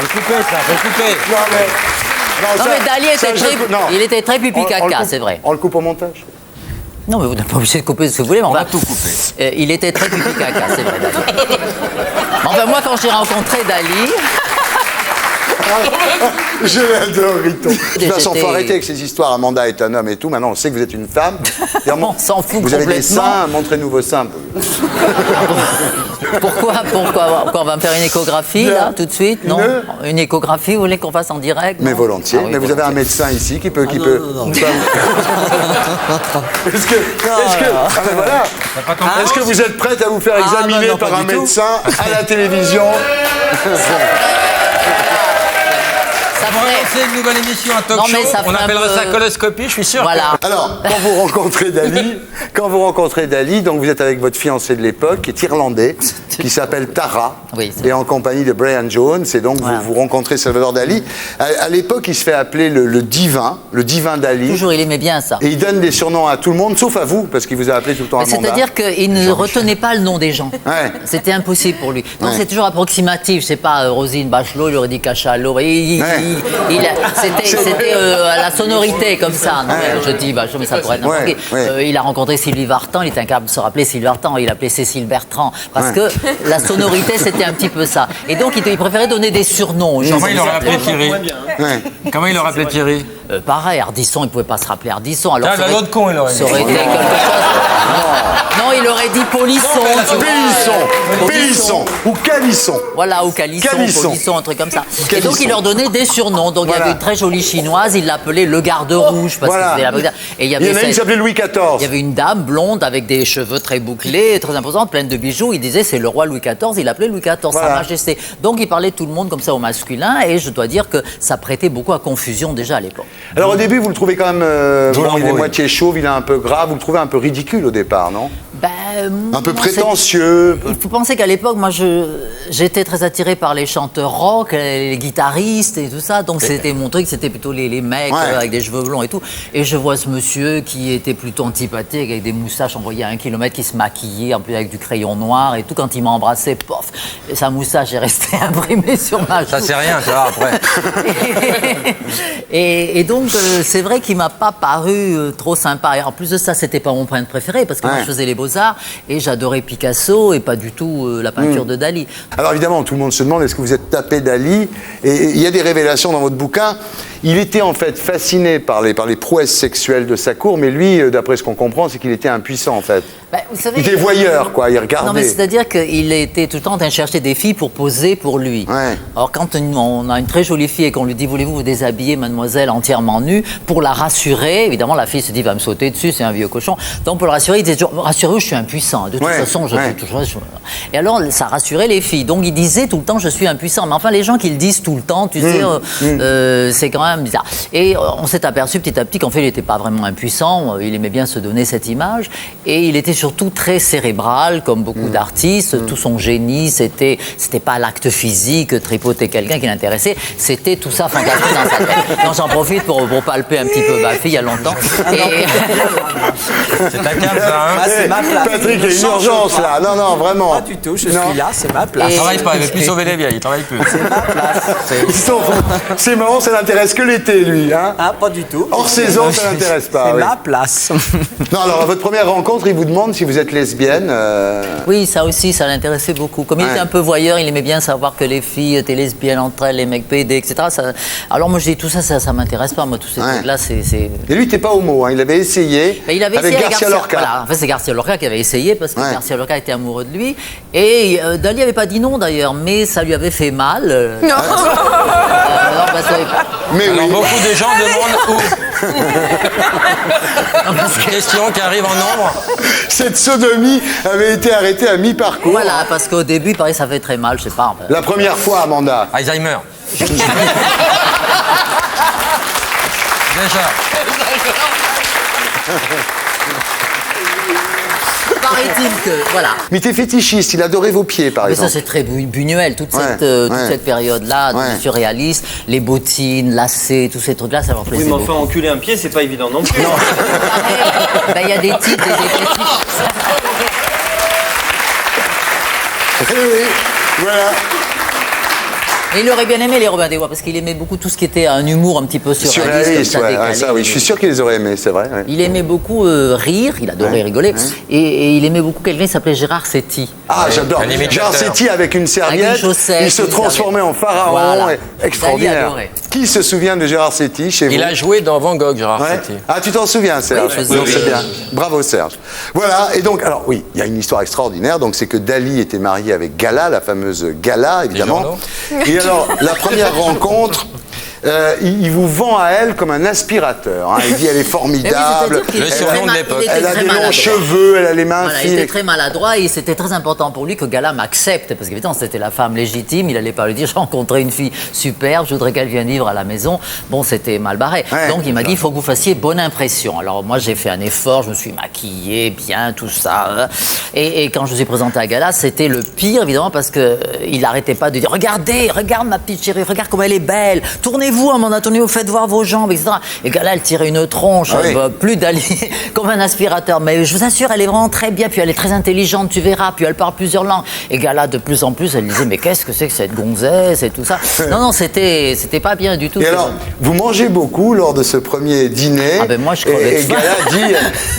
le couper, ça, faut le couper. Non, mais Dali était très pipi caca, c'est vrai. On le coupe au montage. Non, mais vous n'êtes pas obligé de couper ce que vous voulez, mais on va tout couper. Il était très pipi caca, c'est vrai, Dali. Enfin, moi, quand j'ai rencontré Dali. Je l'adore, Riton. De toute façon, il faut arrêter avec ces histoires. Amanda est un homme et tout. Maintenant, on sait que vous êtes une femme. On s'en fout vous avez des seins, montrez-nous vos seins. Pourquoi on va me faire une échographie, là, tout de suite? Non? Une échographie, vous voulez qu'on fasse en direct? Mais volontiers. Mais vous avez un médecin ici qui peut... Non. Est-ce que vous êtes prête à vous faire examiner par un médecin à la télévision? On va lancer une nouvelle émission, un talk show. On appellera ça coloscopie, je suis sûr. Voilà. Alors, quand vous rencontrez Dali, donc vous êtes avec votre fiancé de l'époque, qui est irlandais, qui s'appelle Tara, et en compagnie de Brian Jones, et donc vous rencontrez Salvador Dali. À l'époque, il se fait appeler le divin Dali. Toujours, il aimait bien ça. Et il donne des surnoms à tout le monde, sauf à vous, parce qu'il vous a appelé tout le temps Amanda. C'est-à-dire qu'il ne retenait pas le nom des gens. C'était impossible pour lui. Donc c'est toujours approximatif. Je sais pas, Rosine Bachelot, il aurait dit Cachalot. Il C'était à la sonorité comme ça. Non, je dis, mais ça pourrait être n'importe qui. Il a rencontré Sylvie Vartan, il était incapable de se rappeler Sylvie Vartan, il appelait Cécile Bertrand. Parce que la sonorité, c'était un petit peu ça. Et donc, il préférait donner des surnoms. Comment il aurait appelé Thierry? Comment il aurait appelé Thierry? Pareil, Ardisson, il ne pouvait pas se rappeler Ardisson. Alors, l'autre con, il aurait dit. Ça aurait été quelque chose. Non, il aurait dit Polisson. Pélisson ou Calisson. Voilà, ou Calisson, Polisson, un truc comme ça. Et donc, il leur donnait des surnoms. Donc, il y avait une très jolie chinoise, il l'appelait le garde-rouge. Parce que et il y en a une qui s'appelait Louis XIV. Il y avait une dame blonde avec des cheveux très bouclés, très imposante, pleine de bijoux. Il disait c'est le roi Louis XIV, il l'appelait Louis XIV, Sa Majesté. Donc, il parlait de tout le monde comme ça au masculin. Et je dois dire que ça prêtait beaucoup à confusion déjà à l'époque. Alors, au début, vous le trouvez quand même. Il est moitié chauve, il est un peu grave. Vous le trouvez un peu ridicule au départ, non? Un peu prétentieux. Il faut penser qu'à l'époque, moi, j'étais très attiré par les chanteurs rock, les guitaristes et tout ça. Donc, c'était mon truc, c'était plutôt les mecs avec des cheveux blonds et tout. Et je vois ce monsieur qui était plutôt antipathique, avec des moustaches envoyées à 1 kilomètre, qui se maquillait, en plus avec du crayon noir et tout. Quand il m'a embrassé, pof, sa moustache est restée imprimée sur ma joue. Ça, c'est rien, tu vois, après. Et donc, c'est vrai qu'il m'a pas paru trop sympa. Et en plus de ça, c'était pas mon peintre préféré, parce que moi, je faisais les Beaux-Arts et j'adorais Picasso et pas du tout la peinture de Dali. Alors évidemment, tout le monde se demande, est-ce que vous êtes tapé Dali? Et il y a des révélations dans votre bouquin. Il était en fait fasciné par les prouesses sexuelles de sa cour, mais lui, d'après ce qu'on comprend, c'est qu'il était impuissant en fait. Vous savez, il était voyeur, quoi, il regardait. Non, mais c'est-à-dire qu'il était tout le temps en train de chercher des filles pour poser pour lui. Alors quand on a une très jolie fille et qu'on lui dit, voulez-vous vous déshabiller, mademoiselle, entièrement nue, pour la rassurer, évidemment la fille se dit, va me sauter dessus, c'est un vieux cochon. Donc pour la rassurer, il disait, rassurez-vous, je suis impuissant. De toute façon, Et alors, ça rassurait les filles. Donc il disait tout le temps, je suis impuissant. Mais enfin, les gens qui le disent tout le temps, tu sais, c'est quand même bizarre. Et on s'est aperçu petit à petit qu'en fait, il n'était pas vraiment impuissant. Il aimait bien se donner cette image. Et il était surtout très cérébral, comme beaucoup d'artistes. Tout son génie, c'était pas l'acte physique, tripoter quelqu'un qui l'intéressait. C'était tout ça fantastique dans sa tête. Donc j'en profite pour palper un petit peu ma fille il y a longtemps. C'est ta carte, ça, hein? C'est ma place. Patrick, il y a une urgence là. Non, vraiment. Pas du tout, je suis là, c'est ma place. Il travaille pas, il veut plus sauver les vieilles, il travaille plus. C'est ma place. C'est marrant, ça n'intéresse que l'été, lui. Hein? Ah, pas du tout. Hors saison, ça n'intéresse pas. C'est ma place. Non, alors, à votre première rencontre, il vous demande si vous êtes lesbienne. Oui, ça aussi, ça l'intéressait beaucoup. Comme il était un peu voyeur, il aimait bien savoir que les filles étaient lesbiennes entre elles, les mecs PD, etc. Alors moi, je dis tout ça, ça m'intéresse pas. Moi, tous ces trucs-là, c'est... Et lui, il n'était pas homo, hein. Il avait essayé. Il avait avec essayé Garcia Lorca. Voilà, en fait, c'est Garcia Lorca qui avait essayé parce que Garcia Lorca était amoureux de lui. Et Dali n'avait pas dit non d'ailleurs, mais ça lui avait fait mal. Non. Mais alors, beaucoup de gens demandent où. Question qui arrive en nombre. Cette sodomie avait été arrêtée à mi-parcours. Voilà, parce qu'au début, pareil, ça fait très mal, je sais pas. La première fois, Amanda. Alzheimer. Déjà. Paraît-il que, voilà. Mais il était fétichiste, il adorait vos pieds, par exemple. Ça, c'est très Buñuel, toute cette période-là, surréaliste, les bottines, lacets, tous ces trucs-là, ça leur plaisait. Oui, mais enfin, enculer un pied, c'est pas évident non plus. Il y a des types, Oui, voilà. Et il aurait bien aimé les Robin des Bois parce qu'il aimait beaucoup tout ce qui était un humour un petit peu surréaliste. Ça, oui, je suis sûr qu'il les aurait aimés, c'est vrai. Ouais. Il aimait beaucoup rire, il adorait rigoler, et il aimait beaucoup quelqu'un qui s'appelait Gérard Setti. Ah, j'adore. Gérard Setti avec une serviette, il se transformait en pharaon, voilà. Extraordinaire. Qui se souvient de Gérard Setti chez vous? Il a joué dans Van Gogh, Gérard Setti. Ah, tu t'en souviens, Serge? Oui, c'est bien. Bravo, Serge. Voilà, et donc, alors oui, il y a une histoire extraordinaire, donc c'est que Dali était marié avec Gala, la fameuse Gala, évidemment. Et alors, la première rencontre, il vous vend à elle comme un aspirateur. Hein. Il dit elle est formidable. Le surnom de l'époque. Elle a des longs cheveux, elle a les mains fines. Il était très maladroit et c'était très important pour lui que Gala m'accepte parce qu'évidemment c'était la femme légitime. Il n'allait pas lui dire j'ai rencontré une fille superbe, je voudrais qu'elle vienne vivre à la maison. Bon, c'était mal barré. Donc il m'a dit il faut que vous fassiez bonne impression. Alors moi j'ai fait un effort, je me suis maquillée bien, tout ça. Et quand je me suis présentée à Gala, c'était le pire évidemment parce qu'il n'arrêtait pas de dire regarde ma petite chérie, regarde comme elle est belle, tournez tournez-vous à un moment donné, vous faites voir vos jambes, etc. Et là, elle tirait une tronche, plus Dali, comme un aspirateur. Mais je vous assure, elle est vraiment très bien, puis elle est très intelligente, tu verras, puis elle parle plusieurs langues. Et là, de plus en plus, elle disait, mais qu'est-ce que c'est que cette gonzesse et tout ça. Non, c'était pas bien du tout. Et alors, vous mangez beaucoup lors de ce premier dîner. Ah ben moi, je crevais de faim.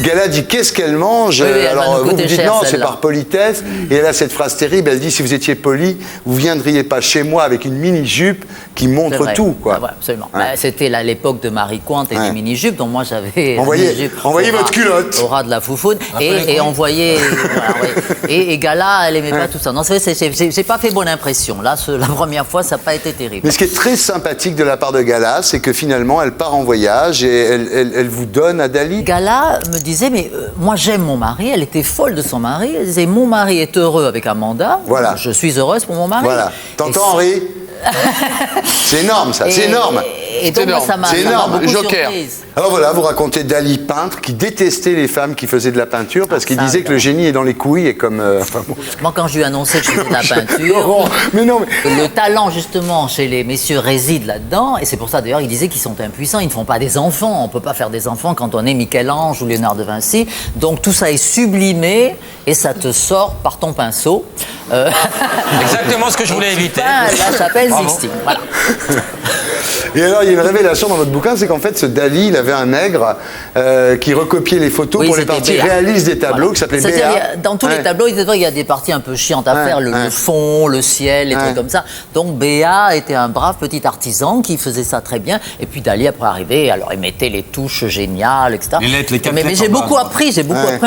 Gala dit qu'est-ce qu'elle mange. Alors vous dites non, c'est par politesse. Et elle a cette phrase terrible, elle dit, si vous étiez poli, vous viendriez pas chez moi avec une mini-jupe qui montre tout, quoi. Ah, absolument. Ouais. C'était l'époque de Marie Cointe et des mini-jupes, donc moi j'avais... Envoyez votre culotte. Au ras de la foufoune. Et envoyez... Et Gala, elle aimait pas tout ça. Non, j'ai pas fait bonne impression. Là, la première fois, ça n'a pas été terrible. Mais ce qui est très sympathique de la part de Gala, c'est que finalement, elle part en voyage et elle vous donne à Dali. Gala me disait, mais moi j'aime mon mari, elle était folle de son mari. Elle disait, mon mari est heureux avec Amanda. Voilà. Je suis heureuse pour mon mari. Voilà. T'entends, Henri? C'est énorme, ça. C'est énorme. Et donc, ça m'a beaucoup surprise. Alors voilà, vous racontez Dali, peintre, qui détestait les femmes qui faisaient de la peinture parce qu'il disait que le génie est dans les couilles et comme... Moi, quand je lui ai annoncé que je faisais de la peinture, le talent, justement, chez les messieurs réside là-dedans. Et c'est pour ça, d'ailleurs, ils disaient qu'ils sont impuissants. Ils ne font pas des enfants. On ne peut pas faire des enfants quand on est Michel-Ange ou Léonard de Vinci. Donc, tout ça est sublimé et ça te sort par ton pinceau. Exactement ce que je voulais éviter. La chapelle Sixtine. Voilà. Et alors, il y a une révélation dans votre bouquin, c'est qu'en fait, ce Dali, il avait un nègre qui recopiait les photos pour les parties réalistes des tableaux, qui s'appelait Béat. Dans tous les tableaux, il y a des parties un peu chiantes à faire, le fond, le ciel, les trucs comme ça. Donc, Béat était un brave petit artisan qui faisait ça très bien. Et puis, Dali, après arrivé, alors il mettait les touches géniales, etc. Les lettres, les quatre mais lettres j'ai beaucoup appris,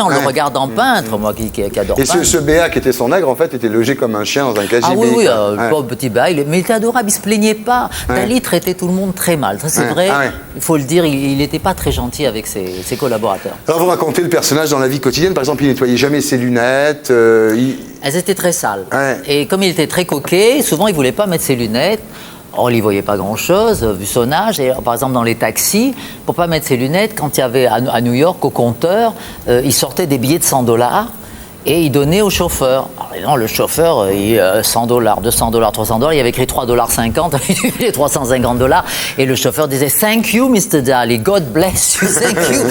en le regardant peindre, moi qui adore Et peindre. ce Béat, qui était son nègre, en fait, était logé comme un chien dans un casier. Ah oui, le pauvre petit Béat, mais il était adorable, il se plaignait pas. Dali traitait tout le monde très mal. Ça, c'est vrai, il faut le dire, il n'était pas très gentil avec ses collaborateurs. Alors, vous racontez le personnage dans la vie quotidienne. Par exemple, il nettoyait jamais ses lunettes. Elles étaient très sales. Et comme il était très coquet, souvent, il ne voulait pas mettre ses lunettes. On n'y voyait pas grand-chose, vu son âge. Et, par exemple, dans les taxis, pour ne pas mettre ses lunettes, quand il y avait à New York, au compteur, il sortait des billets de $100 et il donnait au chauffeur. Alors, le chauffeur, $100, $200, $300, il avait écrit $3,50, il avait $350. Et le chauffeur disait « Thank you, Mr. Dali, God bless you, thank you ».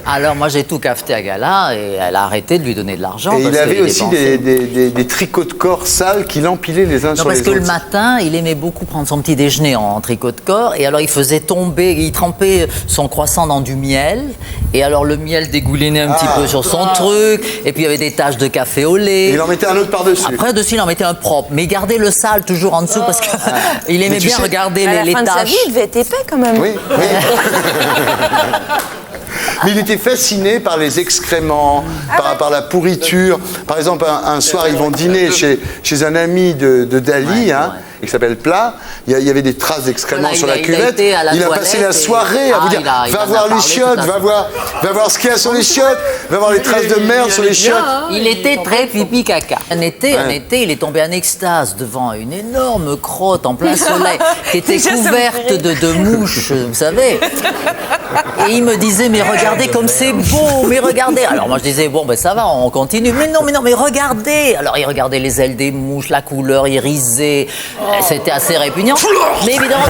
Alors moi, j'ai tout cafeté à Gala et elle a arrêté de lui donner de l'argent. Et il avait aussi des tricots de corps sales qu'il empilait les uns sur les autres. Parce que le matin, il aimait beaucoup prendre son petit déjeuner en tricot de corps. Et alors, il faisait tomber, il trempait son croissant dans du miel. Et alors, le miel dégoulinait un petit peu sur son truc. Et puis, il y avait des taches de café au lait. Et il en mettait un autre par-dessus. Après, dessus, il en mettait un propre. Mais il gardait le sale toujours en dessous parce qu'il aimait bien regarder les taches. À la fin de sa vie, il devait être épais quand même. Oui. Mais il était fasciné par les excréments, par la pourriture. Par exemple, un soir, ils vont dîner chez un ami de Dali, qui s'appelle Plat. Il y avait des traces d'excréments sur la cuvette. Il a passé la soirée à vous dire va voir les chiottes, va voir ce qu'il y a sur les chiottes, va voir les traces de merde sur les chiottes. Il était très pipi caca. Un été, il est tombé en extase devant une énorme crotte en plein soleil qui était couverte de mouches, vous savez. Et il me disait, mais regardez comme c'est beau, mais regardez. Alors moi je disais, bon ben ça va, on continue. Mais non, mais regardez. Alors il regardait les ailes des mouches, la couleur irisée. C'était assez répugnant. Mais évidemment,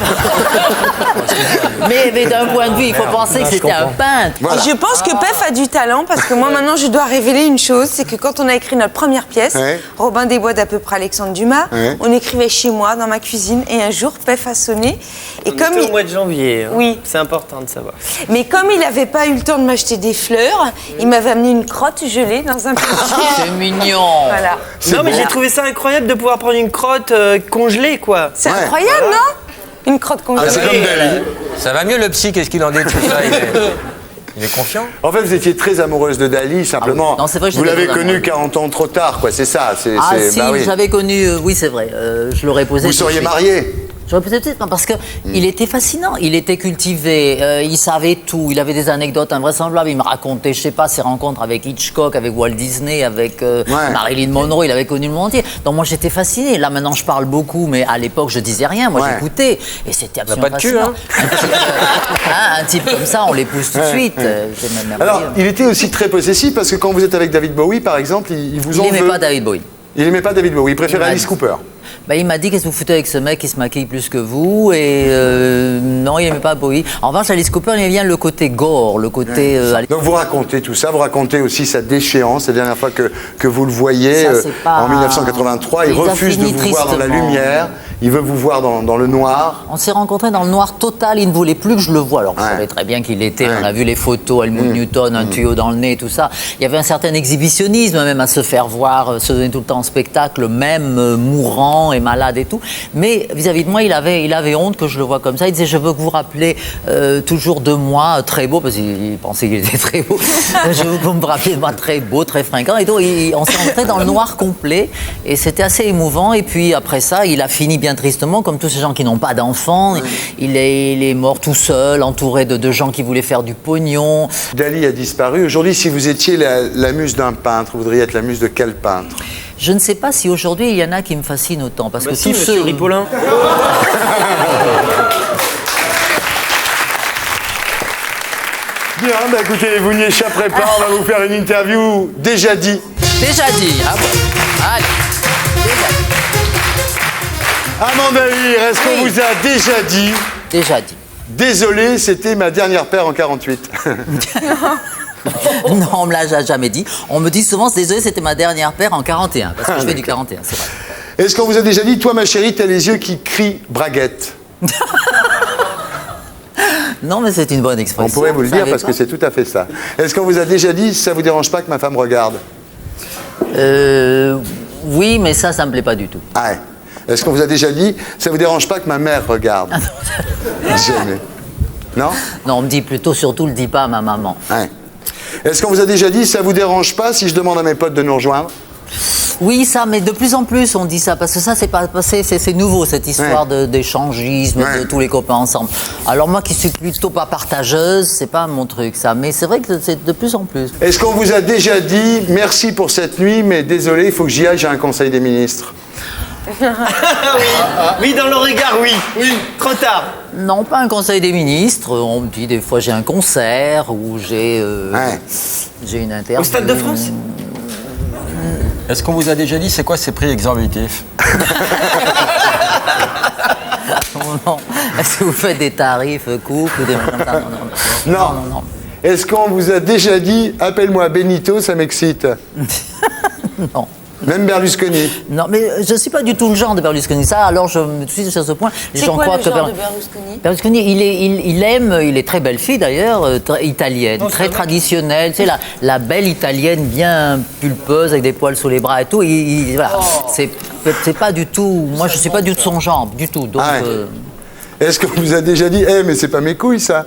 mais d'un point de vue, il faut penser que c'était un peintre. Voilà. Je pense que Pef a du talent parce que moi maintenant je dois révéler une chose, c'est que quand on a écrit notre première pièce, Robin des Bois d'à peu près Alexandre Dumas, on écrivait chez moi dans ma cuisine et un jour Pef a sonné. Et comme au mois de janvier, oui, c'est important de savoir. Mais comme il n'avait pas eu le temps de m'acheter des fleurs, il m'avait amené une crotte gelée dans un panier. C'est mignon. Voilà. Non, mais j'ai trouvé ça incroyable de pouvoir prendre une crotte congelée, quoi. C'est incroyable, non? Une crotte congelée. C'est comme Dali. Ça va mieux le psy, qu'est-ce qu'il en dit de tout ça? Il est confiant. En fait, vous étiez très amoureuse de Dali, simplement. Non, c'est vrai, vous l'avez connu 40 ans trop tard, quoi. C'est ça. Si, j'avais connu. Oui, c'est vrai. Je l'aurais posé. Vous seriez mariée? J'aurais peut-être parce que il était fascinant, il était cultivé, il savait tout, il avait des anecdotes invraisemblables, il me racontait, je sais pas, ses rencontres avec Hitchcock, avec Walt Disney, avec Marilyn Monroe, il avait connu le monde entier. Donc moi j'étais fasciné. Là maintenant je parle beaucoup, mais à l'époque je disais rien, moi j'écoutais et c'était absolument fascinant. Un type comme ça, on l'épouse tout de suite. Alors il était aussi très possessif parce que quand vous êtes avec David Bowie, par exemple, il vous en veut. Il n'aimait pas David Bowie. Il n'aimait pas David Bowie, il préférait Alice Cooper. Bah, il m'a dit, qu'est-ce que vous foutez avec ce mec qui se maquille plus que vous? Et non, il n'aimait pas Bowie. En revanche, Alice Cooper, il aime bien le côté gore, le côté... Donc vous racontez tout ça, vous racontez aussi sa déchéance, la dernière fois que vous le voyez, en 1983, il refuse de vous voir dans la lumière, il veut vous voir dans le noir. On s'est rencontrés dans le noir total, il ne voulait plus que je le voie. Alors, vous savez très bien qu'il était, on a vu les photos, Helmut Newton, un tuyau dans le nez, tout ça. Il y avait un certain exhibitionnisme même à se faire voir, se donner tout le temps en spectacle, même mourant et malade et tout. Mais vis-à-vis de moi, il avait honte que je le voie comme ça. Il disait, je veux que vous rappelez toujours de moi, très beau, parce qu'il pensait qu'il était très beau. Je veux que vous me rappeliez de moi très beau, très fringant. Et donc, on s'est rentrés dans le noir complet. Et c'était assez émouvant. Et puis après ça, il a fini bien tristement, comme tous ces gens qui n'ont pas d'enfants. Il est mort tout seul, entouré de gens qui voulaient faire du pognon. Dali a disparu. Aujourd'hui, si vous étiez la muse d'un peintre, vous voudriez être la muse de quel peintre? Je ne sais pas si aujourd'hui il y en a qui me fascinent autant. Parce que si, tous Monsieur ceux... Ripollin. Bien, bah écoutez, vous n'y échapperez pas. On va vous faire une interview déjà dit. Déjà dit, ah bon. Allez, déjà dit. Amanda Lear, est-ce qu'on vous a déjà dit? Déjà dit. Désolé, c'était ma dernière paire en 48. Non, on me l'a jamais dit. On me dit souvent, désolé, c'était ma dernière paire en 41. Parce que je fais du 41, c'est vrai. Est-ce qu'on vous a déjà dit, toi ma chérie, t'as les yeux qui crient braguette? Non, mais c'est une bonne expression. On pourrait vous le dire parce que c'est tout à fait ça. Est-ce qu'on vous a déjà dit, ça vous dérange pas que ma femme regarde? Oui, mais ça me plaît pas du tout. Ah ouais. Est-ce qu'on vous a déjà dit, ça vous dérange pas que ma mère regarde? Jamais. Non? Non, on me dit plutôt, surtout, le dis pas à ma maman. Ouais. Est-ce qu'on vous a déjà dit, ça vous dérange pas si je demande à mes potes de nous rejoindre? Oui, ça, mais de plus en plus on dit ça, parce que ça, c'est nouveau, cette histoire d'échangisme, de tous les copains ensemble. Alors moi qui suis plutôt pas partageuse, c'est pas mon truc, ça, mais c'est vrai que c'est de plus en plus. Est-ce qu'on vous a déjà dit, merci pour cette nuit, mais désolé, il faut que j'y aille, j'ai un conseil des ministres? Oui, dans le regard, oui. Oui, trop tard. Non, pas un conseil des ministres. On me dit des fois j'ai un concert ou j'ai une interview. Au Stade de France? Est-ce qu'on vous a déjà dit c'est quoi ces prix exorbitifs? Non. Est-ce que vous faites des tarifs couple ou des Non. Est-ce qu'on vous a déjà dit appelle-moi Benito, ça m'excite? Non. Même Berlusconi? Non, mais je ne suis pas du tout le genre de Berlusconi. Ça, alors je me suis sur ce point. C'est quoi le genre de Berlusconi? Berlusconi, il est très belle fille d'ailleurs, italienne, très traditionnelle. Tu sais, la belle italienne bien pulpeuse avec des poils sous les bras et tout. Voilà. C'est pas du tout. Moi, je ne suis pas du tout son genre, du tout. Donc. Est-ce qu'on vous a déjà dit, mais c'est pas mes couilles ça?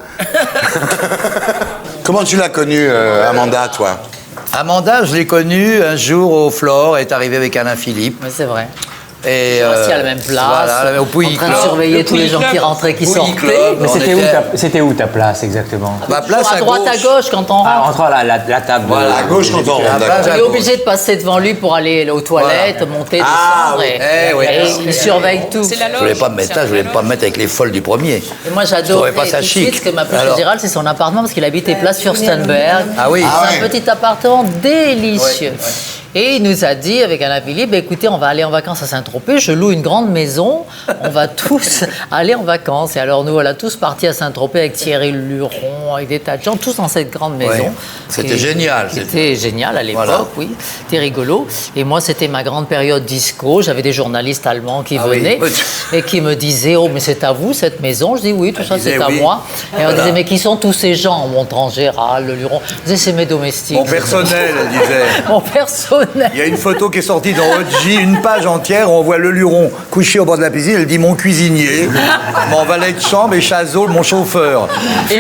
Comment tu l'as connue, Amanda, toi? Amanda, je l'ai connue un jour au Flore, elle est arrivée avec Alain Philippe. Oui, c'est vrai. Et assis à la même place, voilà, au Pouilly en train de surveiller tous les gens qui rentraient, qui sortaient. C'était où ta place exactement? Ma place à droite, à gauche quand on rentre. Entre la table. Voilà, à gauche quand on rentre. On est obligé de passer devant lui pour aller aux toilettes, monter, descendre. Et il surveille tout. Je voulais pas me mettre là, je voulais pas me mettre avec les folles du premier. Et moi j'adore pas ça chic. Ce que m'a plu chez Gérald, c'est son appartement parce qu'il habitait place Fürstenberg. Ah oui. C'est un petit appartement délicieux. Et il nous a dit, avec Alain Philippe, écoutez, on va aller en vacances à Saint-Tropez, je loue une grande maison, on va tous aller en vacances. Et alors nous, voilà, tous partis à Saint-Tropez avec Thierry Luron, avec des tas de gens, tous dans cette grande maison. Ouais. C'était génial. C'était génial à l'époque, oui. C'était rigolo. Et moi, c'était ma grande période disco. J'avais des journalistes allemands qui venaient et qui me disaient, oh, mais c'est à vous cette maison? Je dis, oui, tout ça, c'est à moi. Et on disait, mais qui sont tous ces gens? En montrant Gérald, le Luron. Je disais, c'est mes domestiques. Mon personnel, elle disait. Mon personnel. Il y a une photo qui est sortie dans OJ, une page entière, on voit le Luron couché au bord de la piscine, elle dit mon cuisinier, mon valet de chambre et Chazot, mon chauffeur. Et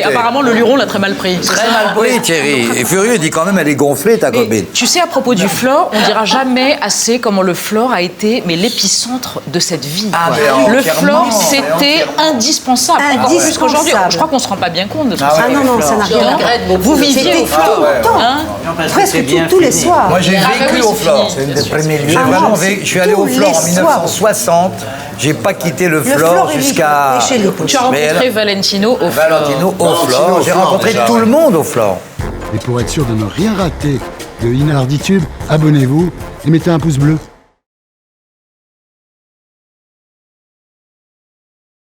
apparemment, le Luron l'a très mal pris. Très mal pris, Thierry. Et furieux, il dit quand même, elle est gonflée, ta copine. Tu sais, à propos du Flore, on dira jamais assez comment le Flore a été l'épicentre de cette vie. Ah, le Flore, c'était indispensable. Encore plus qu'aujourd'hui. Je crois qu'on se rend pas bien compte de tout ça. Non, ça n'a rien à voir. Vous viviez au Flore. Presque tous les soirs. Moi, j'ai vécu au Flore. C'est une des premiers lieux. Je suis allé au Flore en 1960. J'ai pas quitté le Flore jusqu'à. Tu as rencontré Valentino au Flore. Valentino au Flore. J'ai rencontré tout le monde au Flore. Et pour être sûr de ne rien rater de Inarditube, abonnez-vous et mettez un pouce bleu.